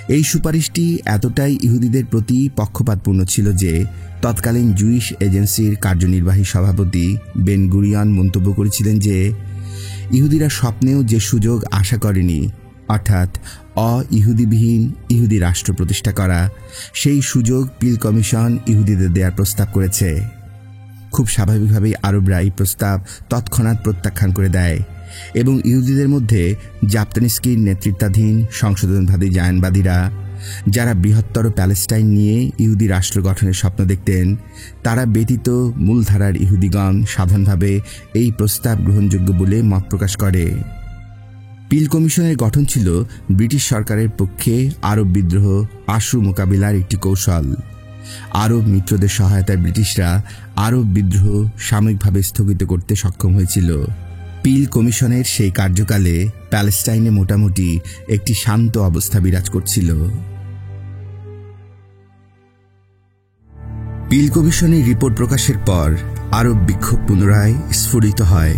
এই সুপারিশটি এতটাই ইহুদিদের প্রতি পক্ষপাতপূর্ণ ছিল যে তৎকালীন জুইশ এজেন্সির কার্যনির্বাহী সভাপতি বেন গুরিয়ন মন্তব্য করেছিলেন যে ইহুদিরা স্বপ্নেও যে সুযোগ আশা করেনি, অর্থাৎ অ-ইহুদিবিহীন ইহুদি রাষ্ট্র প্রতিষ্ঠা করা, সেই সুযোগ পিল কমিশন ইহুদিদের দেওয়ার প্রস্তাব করেছে। খুব স্বাভাবিকভাবেই আরবরা এই প্রস্তাব তৎক্ষণাৎ প্রত্যাখ্যান করে দেয় এবং ইহুদিদের মধ্যে জাপতানিস্কির নেতৃত্বাধীন সংশোধনবাদী জায়নবাদীরা, যারা বৃহত্তর প্যালেস্টাইন নিয়ে ইহুদি রাষ্ট্র গঠনের স্বপ্ন দেখতেন, তারা ব্যতীত মূলধারার ইহুদিগণ সাধারণভাবে এই প্রস্তাব গ্রহণযোগ্য বলে মত প্রকাশ করে। পিল কমিশনের গঠন ছিল ব্রিটিশ সরকারের পক্ষে আরব বিদ্রোহ আশু মোকাবিলার একটি কৌশল। আরব মিত্রদের সহায়তায় ব্রিটিশরা আরব বিদ্রোহ সাময়িকভাবে স্থগিত করতে সক্ষম হয়েছিল। পিল কমিশনের সেই কার্যকালে প্যালেস্টাইনে মোটামুটি একটি শান্ত অবস্থা বিরাজ করছিল। পিল কমিশনের রিপোর্ট প্রকাশের পর আরব বিক্ষোভ পুনরায় স্ফুরিত হয়।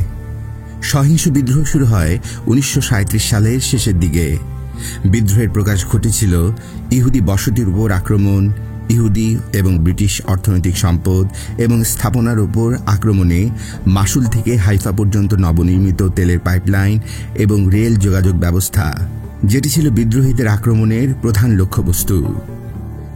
সহিংস বিদ্রোহ শুরু হয় 1937 সালের শেষের দিকে। বিদ্রোহের প্রকাশ ঘটেছিল ইহুদি বসতির উপর আক্রমণ, ইহুদি এবং ব্রিটিশ অর্থনৈতিক সম্পদ এবং স্থাপনার উপর আক্রমণে, মাসুল থেকে হাইফা পর্যন্ত নবনির্মিত তেলের পাইপলাইন এবং রেল যোগাযোগ ব্যবস্থা, যেটি ছিল বিদ্রোহীদের আক্রমণের প্রধান লক্ষ্যবস্তু।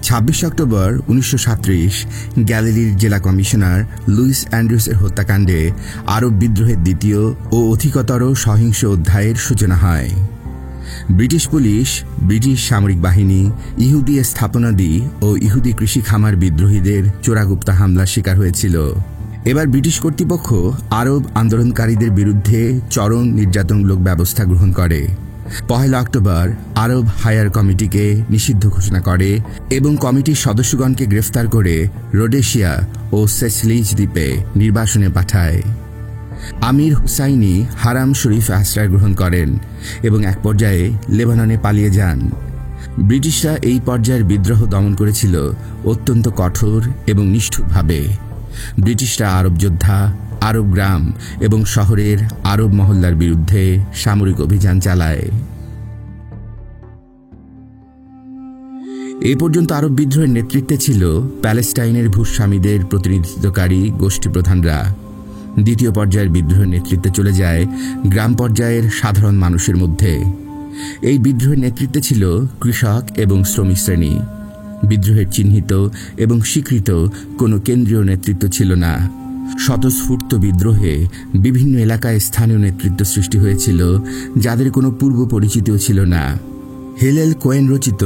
26 অক্টোবর 1937 গ্যালিলির জেলা কমিশনার লুইস অ্যান্ড্রুসের হত্যাকাণ্ডে আরব বিদ্রোহের দ্বিতীয় ও অধিকতর সহিংস অধ্যায়ের সূচনা হয়। ব্রিটিশ পুলিশ, ব্রিটিশ সামরিক বাহিনী, ইহুদি স্থাপনাদি ও ইহুদি কৃষি খামার বিদ্রোহীদের চোরাগুপ্তা হামলার শিকার হয়েছিল। এবার ব্রিটিশ কর্তৃপক্ষ আরব আন্দোলনকারীদের বিরুদ্ধে চরম নির্যাতনমূলক ব্যবস্থা গ্রহণ করে। 1 অক্টোবর আরব হায়ার কমিটিকে নিষিদ্ধ ঘোষণা করে এবং কমিটির সদস্যগণকে গ্রেফতার করে রোডেশিয়া ও সেসলিজ দ্বীপে নির্বাসনে পাঠায়। আমির হুসাইনি হারাম শরীফ আশ্রয় গ্রহণ করেন এবং এক পর্যায়ে লেবাননে পালিয়ে যান। ব্রিটিশরা এই পর্যায়ের বিদ্রোহ দমন করেছিল অত্যন্ত কঠোর এবং নিষ্ঠুরভাবে। ব্রিটিশরা আরব যোদ্ধা, আরব গ্রাম এবং শহরের আরব মহল্লার বিরুদ্ধে সামরিক অভিযান চালায়। এ পর্যন্ত আরব বিদ্রোহের নেতৃত্বে ছিল প্যালেস্টাইনের ভূস্বামীদের প্রতিনিধিত্বকারী গোষ্ঠী প্রধানরা। দ্বিতীয় পর্যায়ের বিদ্রোহের নেতৃত্বে চলে যায় গ্রাম পর্যায়ের সাধারণ মানুষের মধ্যে। এই বিদ্রোহের নেতৃত্বে ছিল কৃষক এবং শ্রমিক শ্রেণী। বিদ্রোহের চিহ্নিত এবং স্বীকৃত কোনো কেন্দ্রীয় নেতৃত্ব ছিল না। স্বতঃস্ফূর্ত বিদ্রোহে বিভিন্ন এলাকায় স্থানীয় নেতৃত্ব সৃষ্টি হয়েছিল, যাদের কোনো পূর্ব পরিচিতিও ছিল না। হিলেল কোয়েন রচিত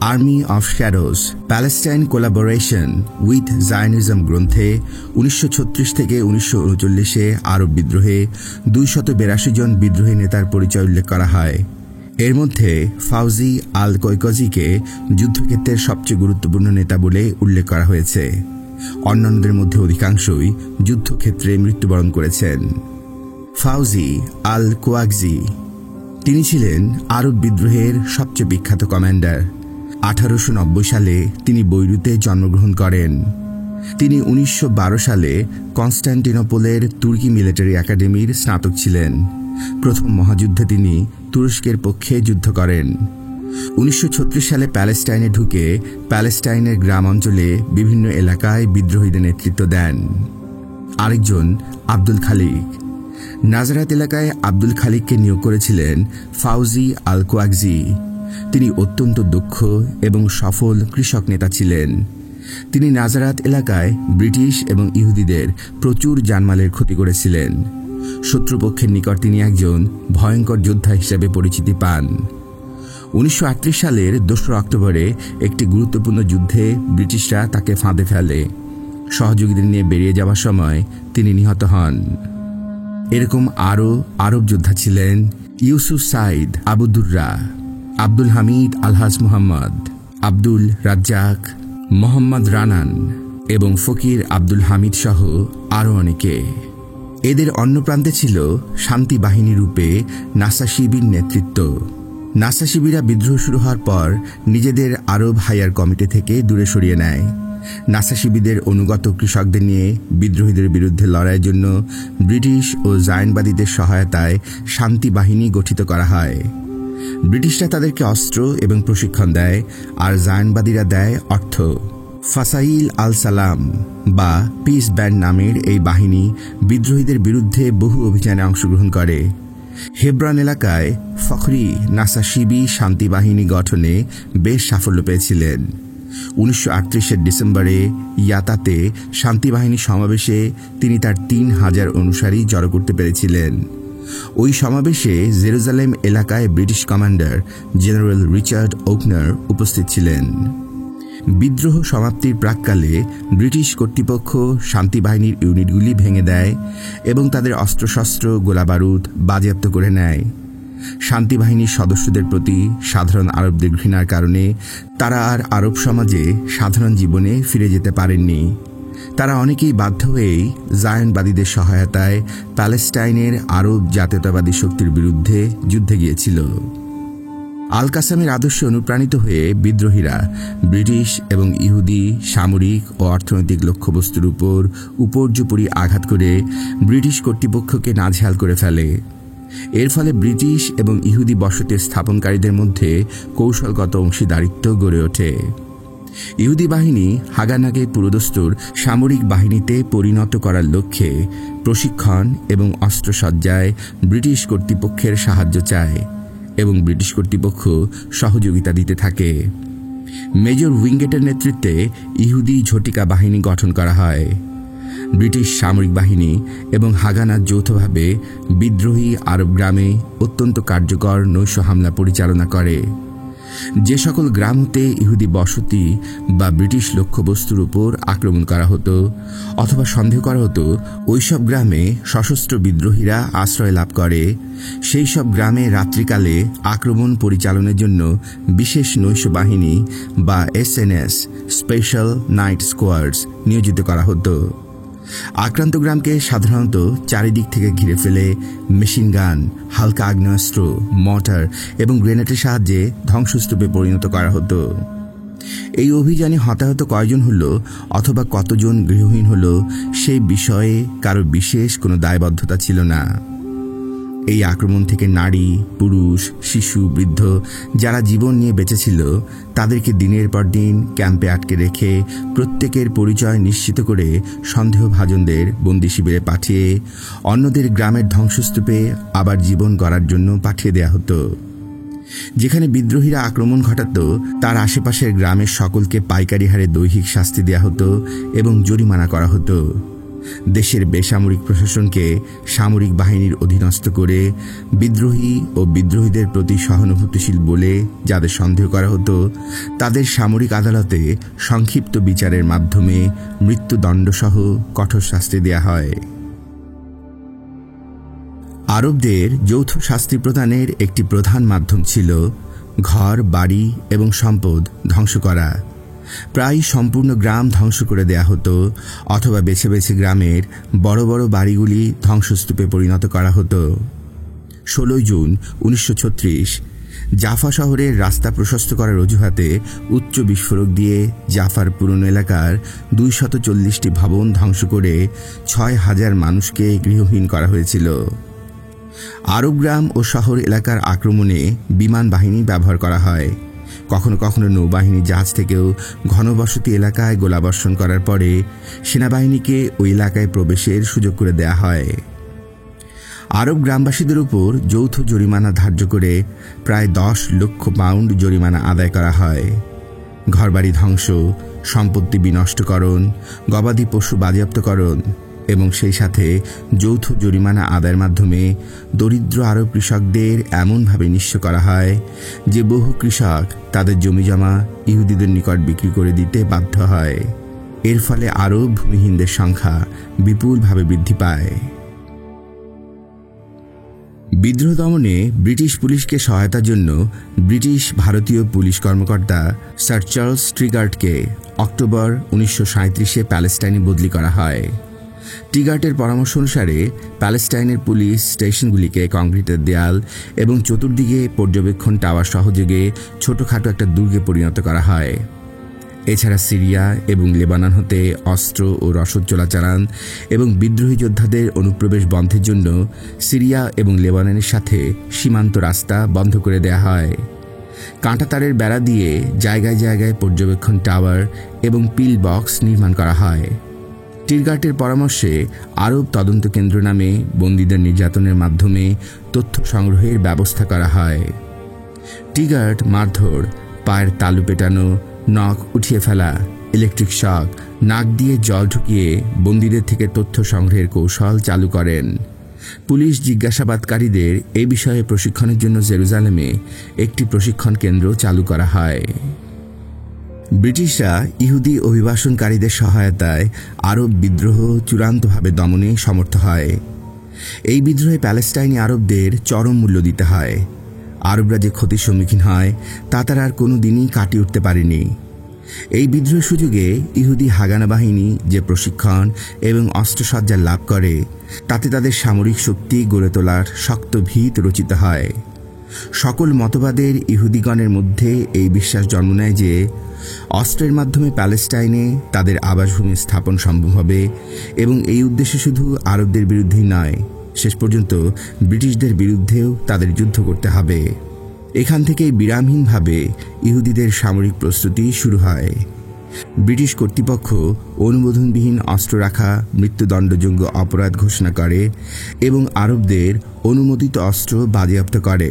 army of shadows, Palestine collaboration with Zionism গ্রন্থে 1936 থেকে 1939 আরব বিদ্রোহে 282 জন বিদ্রোহী নেতার পরিচয় উল্লেখ করা হয়। এর মধ্যে ফাউজি আল কৈকজিকে যুদ্ধক্ষেত্রের সবচেয়ে গুরুত্বপূর্ণ নেতা বলে উল্লেখ করা হয়েছে। অন্যান্যদের মধ্যে অধিকাংশই যুদ্ধক্ষেত্রে মৃত্যুবরণ করেছেন। ফাউজি আল কোয়াকজি, তিনি ছিলেন আরব বিদ্রোহের সবচেয়ে বিখ্যাত কমান্ডার। 1890 সালে তিনি বৈরুতে জন্মগ্রহণ করেন। তিনি 1912 সালে কনস্ট্যান্টিনোপলের তুর্কি মিলিটারি একাডেমির স্নাতক ছিলেন। প্রথম মহাযুদ্ধে তিনি তুরস্কের পক্ষে যুদ্ধ করেন। 1936 সালে প্যালেস্টাইনে ঢুকে প্যালেস্টাইনের গ্রাম অঞ্চলে বিভিন্ন এলাকায় বিদ্রোহীদের নেতৃত্ব দেন। আরেকজন আব্দুল খালিক। নাজারাত এলাকায় আব্দুল খালিককে নিয়োগ করেছিলেন ফাউজি আল কোয়াকজি। তিনি অত্যন্ত দক্ষ এবং সফল কৃষক নেতা ছিলেন। তিনি নাজারাত এলাকায় ব্রিটিশ এবং ইহুদিদের প্রচুর জানমালের ক্ষতি করেছিলেন। শত্রুপক্ষের নিকট তিনি একজন ভয়ঙ্কর যোদ্ধা হিসেবে পরিচিতি পান। 1938 সালের 2 অক্টোবরে একটি গুরুত্বপূর্ণ যুদ্ধে ব্রিটিশরা তাকে ফাঁদে ফেলে। সহযোগীদের নিয়ে বেরিয়ে যাওয়ার সময় তিনি নিহত হন। এরকম আরও আরব যোদ্ধা ছিলেন ইউসুফ সাইদ আবু দুররা, আব্দুল হামিদ আলহাজ মুহাম্মদ, আব্দুল রাজ্জাক, মোহাম্মদ রানান এবং ফকির আব্দুল হামিদ সহ আরও অনেকে। এদের অন্য প্রান্তে ছিল শান্তি বাহিনী রূপে নাসা শিবির নেতৃত্ব। নাসা শিবিরা বিদ্রোহ শুরু হওয়ার পর নিজেদের আরব হাইয়ার কমিটি থেকে দূরে সরিয়ে নেয়। নাসা শিবিরদের অনুগত কৃষকদের নিয়ে বিদ্রোহীদের বিরুদ্ধে লড়াইয়ের জন্য ব্রিটিশ ও জায়নবাদীদের সহায়তায় শান্তি বাহিনী গঠিত করা হয়। ব্রিটিশরা তাদেরকে অস্ত্র এবং প্রশিক্ষণ দেয়, আর জায়নবাদীরা দেয় অর্থ। ফাসাইল আল সালাম বা পিস ব্যান্ড নামের এই বাহিনী বিদ্রোহীদের বিরুদ্ধে বহু অভিযানে অংশগ্রহণ করে। হেব্রন এলাকায় ফখরি নাসা শিবির শান্তি বাহিনী গঠনে বেশ সাফল্য পেয়েছিলেন। 1938 ডিসেম্বরে ইয়াতাতে শান্তি বাহিনী সমাবেশে তিনি তার 3000 অনুসারী জড়ো করতে পেরেছিলেন। ওই সমাবেশে জেরুজালেম এলাকায় British commander general Richard O'Conner উপস্থিত ছিলেন। বিদ্রোহ সমাপ্তির প্রাক্কালে ব্রিটিশ কর্তৃপক্ষ শান্তি বাহিনীর ইউনিটগুলি ভেঙে দেয় এবং তাদের অস্ত্রশস্ত্র গোলাবারুদ বাজেয়াপ্ত করে নেয়। শান্তি বাহিনীর সদস্যদের প্রতি সাধারণ আরবদের ঘৃণার কারণে তারা আর আরব সমাজে সাধারণ জীবনে ফিরে যেতে পারেননি। তারা অনেকেই বাধ্য হয়েই জায়নবাদীদের সহায়তায় প্যালেস্টাইনের আরব জাতীয়তাবাদী শক্তির বিরুদ্ধে যুদ্ধে গিয়েছিল। আল কাসামের আদর্শে অনুপ্রাণিত হয়ে বিদ্রোহীরা ব্রিটিশ এবং ইহুদি সামরিক ও অর্থনৈতিক লক্ষ্যবস্তুর উপর উপর্যুপরি আঘাত করে ব্রিটিশ কর্তৃপক্ষকে নাজেহাল করে ফেলে। এর ফলে ব্রিটিশ এবং ইহুদি বসতি স্থাপনকারীদের মধ্যে কৌশলগত অংশীদারিত্ব গড়ে ওঠে। ইহুদি বাহিনী হাগানাকে পুরোদস্তুর সামরিক বাহিনীতে পরিণত করার লক্ষ্যে প্রশিক্ষণ এবং অস্ত্রসজ্জায় ব্রিটিশ কর্তৃপক্ষের সাহায্য চায় এবং ব্রিটিশ কর্তৃপক্ষ সহযোগিতা দিতে থাকে। মেজর উইঙ্গেটের নেতৃত্বে ইহুদি ঝটিকা বাহিনী গঠন করা হয়। ব্রিটিশ সামরিক বাহিনী এবং হাগানা যৌথভাবে বিদ্রোহী আরব গ্রামে অত্যন্ত কার্যকর নৈশ হামলা পরিচালনা করে। যে সকল গ্রাম হতে ইহুদি বসতি বা ব্রিটিশ লক্ষ্যবস্তুর উপর আক্রমণ করা হতো অথবা সন্দেহ করা হতো ওইসব গ্রামে সশস্ত্র বিদ্রোহীরা আশ্রয় লাভ করে, সেই সব গ্রামে রাত্রিকালে আক্রমণ পরিচালনার জন্য বিশেষ নৈশ বাহিনী বা এসএনএস স্পেশাল নাইট স্কোয়াডস নিয়োজিত করা হতো। আক্রান্ত গ্রামকে সাধারণত চারিদিক থেকে ঘিরে ফেলে মেশিন গান, হালকা আগ্নেয়াস্ত্র, মর্টার এবং গ্রেনেডের সাহায্যে ধ্বংসস্তূপে পরিণত করা হতো। এই অভিযানে হতাহত কয়জন হলো অথবা কতজন গৃহহীন হলো সেই বিষয়ে কারো বিশেষ কোনো দায়বদ্ধতা ছিল না। এই আক্রমণ থেকে নারী, পুরুষ, শিশু, বৃদ্ধ যারা জীবন নিয়ে বেঁচেছিল তাদেরকে দিনের পর দিন ক্যাম্পে আটকে রেখে প্রত্যেকের পরিচয় নিশ্চিত করে সন্দেহভাজনদের বন্দি শিবিরে পাঠিয়ে অন্যদের গ্রামের ধ্বংসস্তূপে আবার জীবন গড়ার জন্য পাঠিয়ে দেয়া হতো। যেখানে বিদ্রোহীরা আক্রমণ ঘটাত তার আশেপাশের গ্রামের সকলকে পাইকারি হারে দৈহিক শাস্তি দেয়া হতো এবং জরিমানা করা হতো। দেশের বেসামরিক প্রশাসনকে সামরিক বাহিনীর অধীনস্থ করে বিদ্রোহী ও বিদ্রোহীদের প্রতি সহানুভূতিশীল বলে যাদের সন্দেহ করা হতো তাদের সামরিক আদালতে সংক্ষিপ্ত বিচারের মাধ্যমে মৃত্যুদণ্ডসহ কঠোর শাস্তি দেয়া হয়। আরবদের যৌথ শাস্তি প্রদানের একটি প্রধান মাধ্যম ছিল ঘর, বাড়ি এবং সম্পদ ধ্বংস করা। প্রায় সম্পূর্ণ গ্রাম ধ্বংস করে দেয়া হতো অথবা বেছে বেছে গ্রামের বড় বড় বাড়িগুলি ধ্বংসস্তূপে পরিণত করা হতো। 16 জুন 1936 জাফা শহরের রাস্তা প্রশস্ত করার অজুহাতে উচ্চ বিস্ফোরক দিয়ে জাফার পুরনো এলাকার 240টি ভবন ধ্বংস করে 6000 মানুষকে গৃহহীন করা হয়েছিল। আরব গ্রাম ও শহর এলাকার আক্রমণে বিমান বাহিনী ব্যবহার করা হয়। কখনো কখনো নৌবাহিনী জাহাজ থেকেও ঘনবসতি এলাকায় গোলাবর্ষণ করার পরে সেনাবাহিনীকে ওই এলাকায় প্রবেশের সুযোগ করে দেয়া হয়। আরব গ্রামবাসীদের উপর যৌথ জরিমানা ধার্য করে প্রায় 10 লক্ষ পাউন্ড জরিমানা আদায় করা হয়। ঘরবাড়ি ধ্বংস, সম্পত্তি বিনষ্টকরণ, গবাদি পশু বাজেয়াপ্তকরণ এবং সেই সাথে যৌথ জরিমানা আদায়ের মাধ্যমে দরিদ্র আরব কৃষকদের এমনভাবে নিঃস্ব করা হয় যে বহু কৃষক তাদের জমিজমা ইহুদিদের নিকট বিক্রি করে দিতে বাধ্য হয়। এর ফলে আরব ভূমিহীনদের সংখ্যা বিপুলভাবে বৃদ্ধি পায়। বিদ্রোহ দমনে ব্রিটিশ পুলিশকে সহায়তার জন্য ব্রিটিশ ভারতীয় পুলিশ কর্মকর্তা স্যার চার্লস ট্রিগার্টকে অক্টোবর 1937-এ প্যালেস্টাইনে বদলি করা হয়। ট্রিগার্টের পরামর্শ অনুসারে প্যালেস্টাইনের পুলিশ স্টেশনগুলিকে কংক্রিটের দেয়াল এবং চতুর্দিকে পর্যবেক্ষণ টাওয়ার সহযোগে ছোটখাটো একটা দুর্গে পরিণত করা হয়। এছাড়া সিরিয়া এবং লেবানন হতে অস্ত্র ও রসদ চোরাচালান এবং বিদ্রোহী যোদ্ধাদের অনুপ্রবেশ বন্ধের জন্য সিরিয়া এবং লেবাননের সাথে সীমান্ত রাস্তা বন্ধ করে দেয়া হয়। কাঁটাতারের বেড়া দিয়ে জায়গায় জায়গায় পর্যবেক্ষণ টাওয়ার এবং পিল বক্স নির্মাণ করা হয়। ট্রিগার্টের পরামর্শে আরব তদন্ত কেন্দ্র নামে বন্দীদের নির্যাতনের মাধ্যমে তথ্য সংগ্রহের ব্যবস্থা করা হয়। ট্রিগার্ট মারধর, পায়ের তালু পেটানো, নখ উঠিয়ে ফেলা, ইলেকট্রিক শক, নাক দিয়ে জল ঢুকিয়ে বন্দীদের থেকে তথ্য সংগ্রহের কৌশল চালু করেন। পুলিশ জিজ্ঞাসাবাদকারীদের এ বিষয়ে প্রশিক্ষণের জন্য জেরুজালেমে একটি প্রশিক্ষণ কেন্দ্র চালু করা হয়। ব্রিটিশরা ইহুদি অভিবাসনকারীদের সহায়তায় আরব বিদ্রোহ চূড়ান্তভাবে দমনে সমর্থ হয়। এই বিদ্রোহে প্যালেস্টাইনি আরবদের চরম মূল্য দিতে হয়। আরবরা যে ক্ষতির সম্মুখীন হয় তা তারা আর কোনো দিনই কাটিয়ে উঠতে পারেনি। এই বিদ্রোহের সুযোগে ইহুদি হাগানা বাহিনী যে প্রশিক্ষণ এবং অস্ত্রসজ্জা লাভ করে তাতে তাদের সামরিক শক্তি গড়ে তোলার শক্ত ভিত রচিত হয়। সকল মতবাদের ইহুদিগণের মধ্যে এই বিশ্বাস জন্ম নেয় যে অস্ত্রের মাধ্যমে প্যালেস্টাইনে তাদের আবাসভূমি স্থাপন সম্ভব হবে এবং এই উদ্দেশ্যে শুধু আরবদের বিরুদ্ধেই নয়, শেষ পর্যন্ত ব্রিটিশদের বিরুদ্ধেও তাদের যুদ্ধ করতে হবে। এখান থেকেই বিরামহীনভাবে ইহুদিদের সামরিক প্রস্তুতি শুরু হয়। ব্রিটিশ কর্তৃপক্ষ অনুমোদনবিহীন অস্ত্র রাখা মৃত্যুদণ্ডযোগ্য অপরাধ ঘোষণা করে এবং আরবদের অনুমোদিত অস্ত্র বাজেয়াপ্ত করে।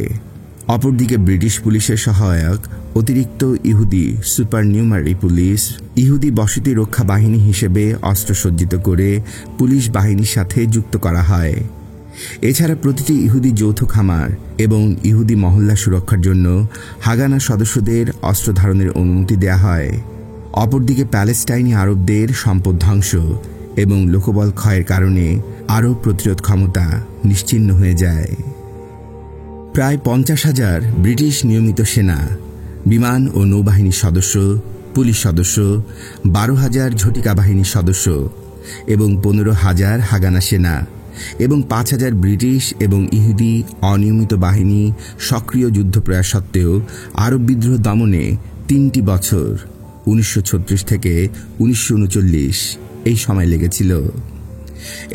অপরদিকে ব্রিটিশ পুলিশের সহায়ক অতিরিক্ত ইহুদি সুপারনিউমারি পুলিশ ইহুদি বসতি রক্ষা বাহিনী হিসেবে অস্ত্র সজ্জিত করে পুলিশ বাহিনীর সাথে যুক্ত করা হয়। এছাড়া প্রতিটি ইহুদি যৌথ খামার এবং ইহুদি মহল্লা সুরক্ষার জন্য হাগানা সদস্যদের অস্ত্র ধারণের অনুমতি দেয়া হয়। অপরদিকে প্যালেস্টাইনি আরবদের সম্পদ ধ্বংস এবং লোকবল ক্ষয়ের কারণে আরব প্রতিরোধ ক্ষমতা নিশ্চিহ্ন হয়ে যায়। প্রায় 50,000 ব্রিটিশ নিয়মিত সেনা, বিমান ও নৌবাহিনীর সদস্য, পুলিশ সদস্য, 12,000 ঝটিকা বাহিনীর সদস্য এবং 15,000 হাগানা সেনা এবং 5,000 ব্রিটিশ এবং ইহুদি অনিয়মিত বাহিনী সক্রিয় যুদ্ধপ্রয়াস সত্ত্বেও আরব বিদ্রোহ দমনে 3টি বছর 1936 থেকে 1939 এই সময় লেগেছিল।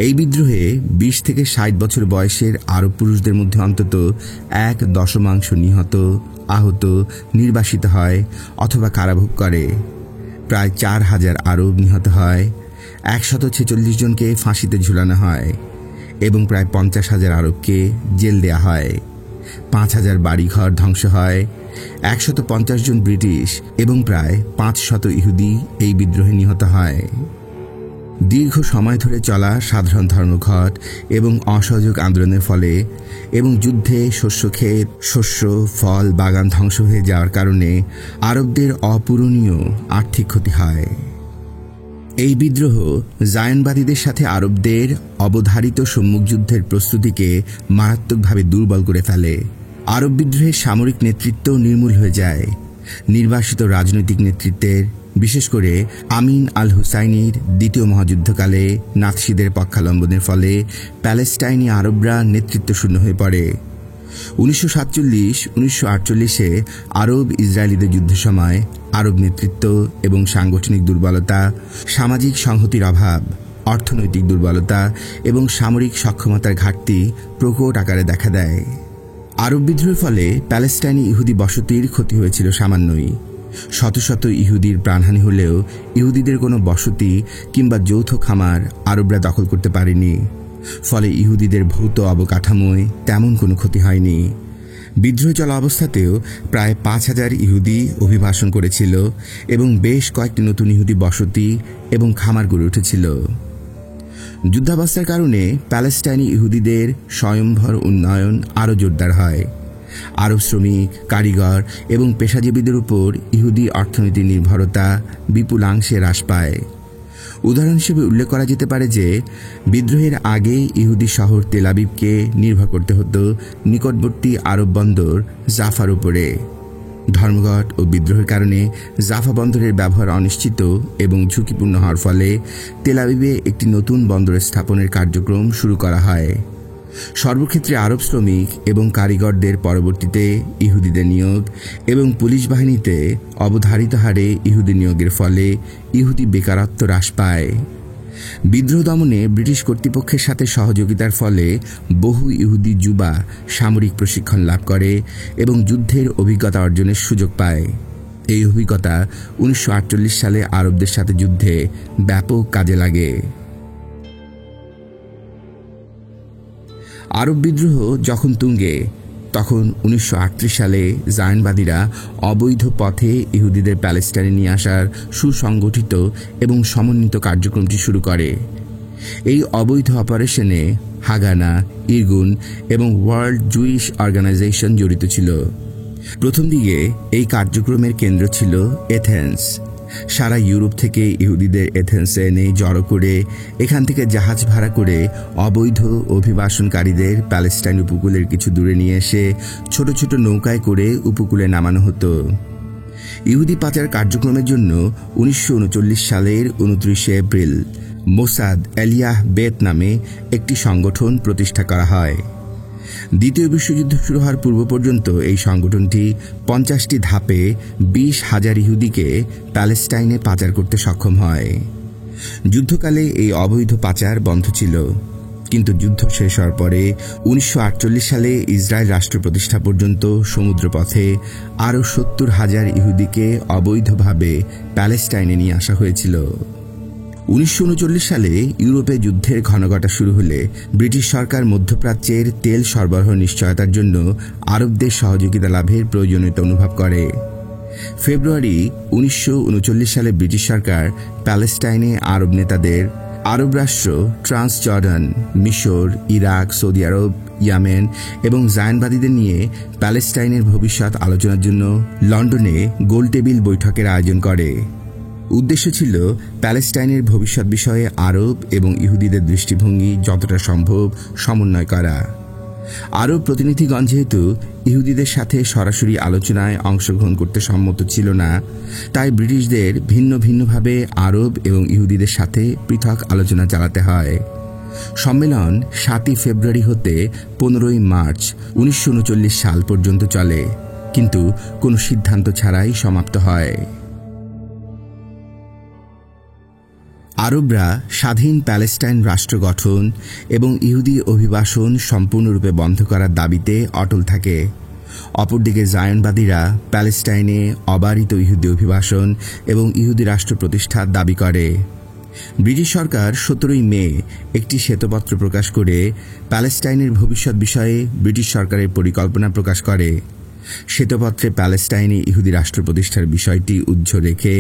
এই বিদ্রোহে 20 থেকে 60 বছর বয়সের আরব পুরুষদের মধ্যে অন্তত 1/10 নিহত, আহত, নির্বাসিত হয় অথবা কারাভোগ করে। প্রায় 4,000 আরব নিহত হয়, 146 জনকে ফাঁসিতে ঝুলানো হয় এবং প্রায় 50,000 আরবকে জেল দেয়া হয়। 5,000 বাড়িঘর ধ্বংস হয়, 150 জন ব্রিটিশ এবং প্রায় 500 ইহুদি এই বিদ্রোহে নিহত হয়। দীর্ঘ সময় ধরে চলা সাধারণ ধর্মঘট এবং অসহযোগ আন্দোলনের ফলে এবং যুদ্ধে শস্যক্ষেত, শস্য, ফল, বাগান ধ্বংস হয়ে যাওয়ার কারণে আরবদের অপূরণীয় আর্থিক ক্ষতি হয়। এই বিদ্রোহ জায়নবাদীদের সাথে আরবদের অবধারিত সম্মুখ যুদ্ধের প্রস্তুতিকে মারাত্মকভাবে দুর্বল করে ফেলে। আরব বিদ্রোহের সামরিক নেতৃত্ব নির্মূল হয়ে যায়। নির্বাসিত রাজনৈতিক নেতৃত্বের, বিশেষ করে আমিন আল হুসাইনির দ্বিতীয় মহাযুদ্ধকালে নাৎসিদের পক্ষাবলম্বনের ফলে প্যালেস্টাইনি আরবরা নেতৃত্বশূন্য হয়ে পড়ে। 1947-1948-এ আরব ইসরায়েলিদের যুদ্ধের সময় আরব নেতৃত্ব এবং সাংগঠনিক দুর্বলতা, সামাজিক সংহতির অভাব, অর্থনৈতিক দুর্বলতা এবং সামরিক সক্ষমতার ঘাটতি প্রকট আকারে দেখা দেয়। আরব বিদ্রোহের ফলে প্যালেস্টাইনি ইহুদি বসতির ক্ষতি হয়েছিল সামান্যই। শত শত ইহুদির প্রাণহানি হলেও ইহুদিদের কোনো বসতি কিংবা যৌথ খামার আরবরা দখল করতে পারেনি। ফলে ইহুদিদের ভৌত অবকাঠামোয় তেমন কোনো ক্ষতি হয়নি। বিদ্রোহ চলা অবস্থাতেও প্রায় 5,000 ইহুদি অভিবাসন করেছিল এবং বেশ কয়েকটি নতুন ইহুদি বসতি এবং খামার গড়ে উঠেছিল। যুদ্ধাবস্থার কারণে প্যালেস্টাইনি ইহুদিদের স্বয়ংভর উন্নয়ন আরও জোরদার হয়। আরব শ্রমিক, কারিগর এবং পেশাজীবীদের উপর ইহুদি অর্থনীতির নির্ভরতা বিপুলাংশে হ্রাস পায়। উদাহরণ হিসেবে উল্লেখ করা যেতে পারে যে বিদ্রোহের আগে ইহুদি শহর তেল আবিবকে নির্ভর করতে হতো নিকটবর্তী আরব বন্দর জাফার উপরে। ধর্মঘট ও বিদ্রোহের কারণে জাফা বন্দরের ব্যবহার অনিশ্চিত এবং ঝুঁকিপূর্ণ হওয়ার ফলে তেল আবিবে একটি নতুন বন্দর স্থাপনের কার্যক্রম শুরু করা হয়। সর্বক্ষেত্রে আরব শ্রমিক এবং কারিগরদের পরবর্তীতে ইহুদিদের নিয়োগ এবং পুলিশ বাহিনীতে অবধারিত হারে ইহুদি নিয়োগের ফলে ইহুদি বেকারত্ব হ্রাস পায়। বিদ্রোহ দমনে ব্রিটিশ কর্তৃপক্ষের সাথে সহযোগিতার ফলে বহু ইহুদি যুবা সামরিক প্রশিক্ষণ লাভ করে এবং যুদ্ধের অভিজ্ঞতা অর্জনের সুযোগ পায়। এই অভিজ্ঞতা 1948 সালে আরবদের সাথে যুদ্ধে ব্যাপক কাজে লাগে। আরব বিদ্রোহ যখন তুঙ্গে, তখন 1938 সালে জায়নবাদীরা অবৈধ পথে ইহুদিদের প্যালেস্টাইনে নিয়ে আসার সুসংগঠিত এবং সমন্বিত কার্যক্রমটি শুরু করে। এই অবৈধ অপারেশনে হাগানা, ইরগুন এবং ওয়ার্ল্ড জুইশ অর্গানাইজেশন জড়িত ছিল। প্রথম দিকে এই কার্যক্রমের কেন্দ্র ছিল এথেন্স। সারা ইউরোপ থেকে ইহুদিদের এথেন্সে এনে জড়ো করে এখান থেকে জাহাজ ভাড়া করে অবৈধ অভিবাসনকারীদের প্যালেস্টাইন উপকূলের কিছু দূরে নিয়ে এসে ছোট ছোট নৌকায় করে উপকূলে নামানো হতো। ইহুদি পাচার কার্যক্রমের জন্য 1939 সালের 29 এপ্রিল মোসাদ এলিয়াহ বেত নামে একটি সংগঠন প্রতিষ্ঠা করা হয়। দ্বিতীয় বিশ্বযুদ্ধ শুরু হওয়ার পূর্ব পর্যন্ত এই সংগঠনটি 50টি ধাপে 20,000 ইহুদিকে প্যালেস্টাইনে পাচার করতে সক্ষম হয়। যুদ্ধকালে এই অবৈধ পাচার বন্ধ ছিল, কিন্তু যুদ্ধ শেষ হওয়ার পরে 1948 সালে ইসরায়েল রাষ্ট্র প্রতিষ্ঠা পর্যন্ত সমুদ্রপথে আরও 70,000 ইহুদিকে অবৈধভাবে প্যালেস্টাইনে নিয়ে আসা হয়েছিল। 1939 সালে ইউরোপে যুদ্ধের ঘনঘটা শুরু হলে ব্রিটিশ সরকার মধ্যপ্রাচ্যের তেল সরবরাহ নিশ্চয়তার জন্য আরবদের সহযোগিতা লাভের প্রয়োজনীয়তা অনুভব করে। ফেব্রুয়ারি 1939 সালে ব্রিটিশ সরকার প্যালেস্টাইনে আরব নেতাদের আরব রাষ্ট্র ট্রান্সজর্ডান, মিশর, ইরাক, সৌদি আরব, ইয়েমেন এবং জায়নবাদীদের নিয়ে প্যালেস্টাইনের ভবিষ্যৎ আলোচনার জন্য লন্ডনে গোলটেবিল বৈঠকের আয়োজন করে। উদ্দেশ্য ছিল প্যালেস্টাইনের ভবিষ্যৎ বিষয়ে আরব এবং ইহুদিদের দৃষ্টিভঙ্গি যতটা সম্ভব সমন্বয় করা। আরব প্রতিনিধিগণ যেহেতু ইহুদিদের সাথে সরাসরি আলোচনায় অংশগ্রহণ করতে সম্মত ছিল না, তাই ব্রিটিশদের ভিন্ন ভিন্নভাবে আরব এবং ইহুদিদের সাথে পৃথক আলোচনা চালাতে হয়। সম্মেলন 7 ফেব্রুয়ারি হতে 15 মার্চ 1939 সাল পর্যন্ত চলে, কিন্তু কোনো সিদ্ধান্ত ছাড়াই সমাপ্ত হয়। আরবরা স্বাধীন প্যালেস্টাইন রাষ্ট্র গঠন এবং ইহুদি অভিবাসন সম্পূর্ণরূপে বন্ধ করার দাবিতে অটল থাকে। অপরদিকে জায়নবাদীরা প্যালেস্টাইনে অবারিত ইহুদি অভিবাসন এবং ইহুদি রাষ্ট্র প্রতিষ্ঠার দাবি করে। ব্রিটিশ সরকার 17 মে একটি শ্বেতপত্র প্রকাশ করে প্যালেস্টাইনের ভবিষ্যৎ বিষয়ে ব্রিটিশ সরকারের পরিকল্পনা প্রকাশ করে। শ্বেতপত্রে প্যালেস্টাইনে ইহুদি রাষ্ট্র প্রতিষ্ঠার বিষয়টি উজ্জ্ব রেখে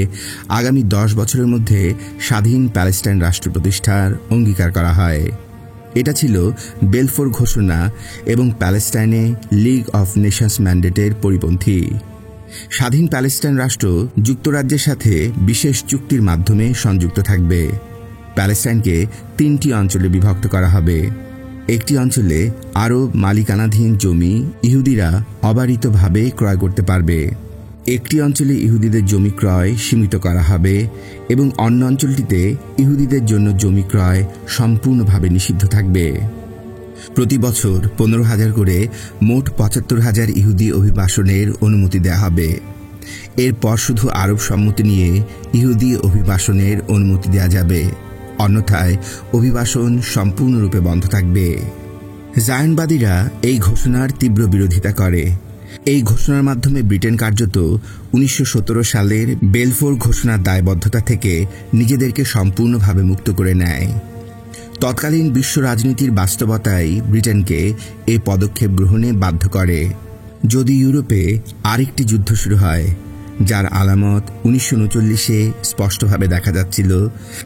আগামী 10 বছরের মধ্যে স্বাধীন প্যালেস্টাইন রাষ্ট্র প্রতিষ্ঠার অঙ্গীকার করা হয়। এটা ছিল বেলফোর ঘোষণা এবং প্যালেস্টাইনে লিগ অফ নেশনস ম্যান্ডেটের পরিপন্থী। স্বাধীন প্যালেস্টাইন রাষ্ট্র যুক্তরাজ্যের সাথে বিশেষ চুক্তির মাধ্যমে সংযুক্ত থাকবে। প্যালেস্টাইনকে 3টি অঞ্চলে বিভক্ত করা হবে। একটি অঞ্চলে আরব মালিকানাধীন জমি ইহুদিরা অবারিতভাবে ক্রয় করতে পারবে। একটি অঞ্চলে ইহুদিদের জমি ক্রয় সীমিত করা হবে এবং অন্য অঞ্চলটিতে ইহুদিদের জন্য জমি ক্রয় সম্পূর্ণভাবে নিষিদ্ধ থাকবে। প্রতি বছর 15,000 করে মোট 75,000 ইহুদি অভিবাসনের অনুমতি দেওয়া হবে। এরপর শুধু আরব সম্মতি নিয়ে ইহুদি অভিবাসনের অনুমতি দেওয়া যাবে, অন্যথায় অভিবাসন সম্পূর্ণরূপে বন্ধ থাকবে। জায়নবাদীরা এই ঘোষণার তীব্র বিরোধিতা করে। এই ঘোষণার মাধ্যমে ব্রিটেন কার্যত 1917 সালের বেলফোর ঘোষণার দায়বদ্ধতা থেকে নিজেদেরকে সম্পূর্ণভাবে মুক্ত করে নেয়। তৎকালীন বিশ্ব রাজনীতির বাস্তবতাই ব্রিটেনকে এই পদক্ষেপ গ্রহণে বাধ্য করে। যদি ইউরোপে আরেকটি যুদ্ধ শুরু হয়, যার আলামত 1939-এ স্পষ্টভাবে দেখা যাচ্ছিল,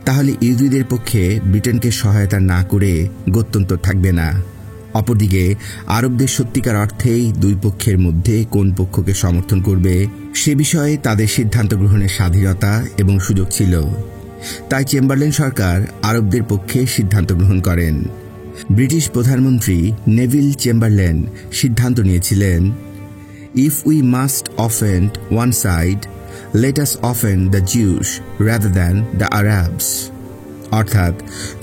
তাহলে ইহুদিদের পক্ষে ব্রিটেনকে সহায়তা না করে গত্যন্তর থাকবে না। অপরদিকে আরবদের সত্যিকার অর্থেই দুই পক্ষের মধ্যে কোন পক্ষকে সমর্থন করবে সে বিষয়ে তাদের সিদ্ধান্ত গ্রহণের স্বাধীনতা এবং সুযোগ ছিল। তাই চেম্বারলেন সরকার আরবদের পক্ষে সিদ্ধান্ত গ্রহণ করেন। ব্রিটিশ প্রধানমন্ত্রী নেভিল চেম্বারলেন সিদ্ধান্ত নিয়েছিলেন, if we must offend one side, let us offend the Jews rather than the Arabs. অর্থাৎ,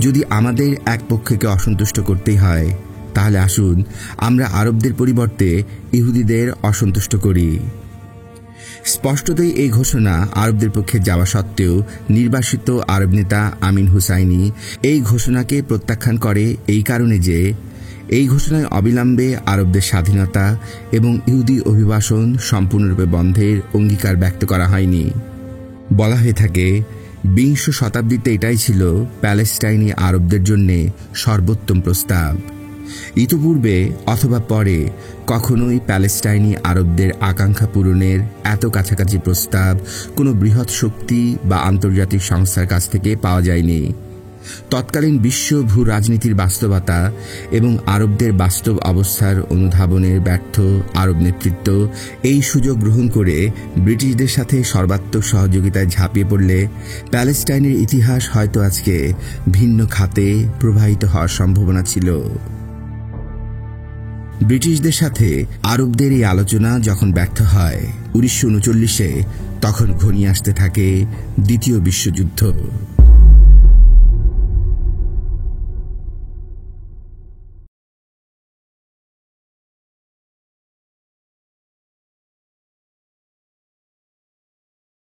যদি আমাদের এক পক্ষকে অসন্তুষ্ট করতেই হয়, তাহলে আসুন আমরা আরবদের পরিবর্তে ইহুদিদের অসন্তুষ্ট করি। স্পষ্টতই এই ঘোষণা আরবদের পক্ষে যাওয়া সত্ত্বেও নির্বাসিত আরব নেতা আমিন হুসাইনি এই ঘোষণাকে প্রত্যাখ্যান করে এই কারণে যে এই ঘোষণায় অবিলম্বে আরবদের স্বাধীনতা এবং ইহুদি অভিবাসন সম্পূর্ণরূপে বন্ধের অঙ্গীকার ব্যক্ত করা হয়নি। বলা হয়ে থাকে, বিংশ শতাব্দীতে এটাই ছিল প্যালেস্টাইনি আরবদের জন্য সর্বোত্তম প্রস্তাব। ইতোপূর্বে অথবা পরে কখনোই প্যালেস্টাইনি আরবদের আকাঙ্ক্ষা পূরণের এত কাছাকাছি প্রস্তাব কোনো বৃহৎ শক্তি বা আন্তর্জাতিক সংস্থার কাছ থেকে পাওয়া যায়নি। তৎকালীন বিশ্ব ভূ রাজনীতির বাস্তবতা এবং আরবদের বাস্তব অবস্থার অনুধাবনের ব্যর্থ আরব নেতৃত্ব এই সুযোগ গ্রহণ করে ব্রিটিশদের সাথে সর্বাত্মক সহযোগিতায় ঝাঁপিয়ে পড়লে প্যালেস্টাইনের ইতিহাস হয়তো আজকে ভিন্ন খাতে প্রবাহিত হওয়ার সম্ভাবনা ছিল। ব্রিটিশদের সাথে আরবদের এই আলোচনা যখন ব্যর্থ হয় 1939-এ, তখন ঘনিয়ে আসতে থাকে দ্বিতীয় বিশ্বযুদ্ধ।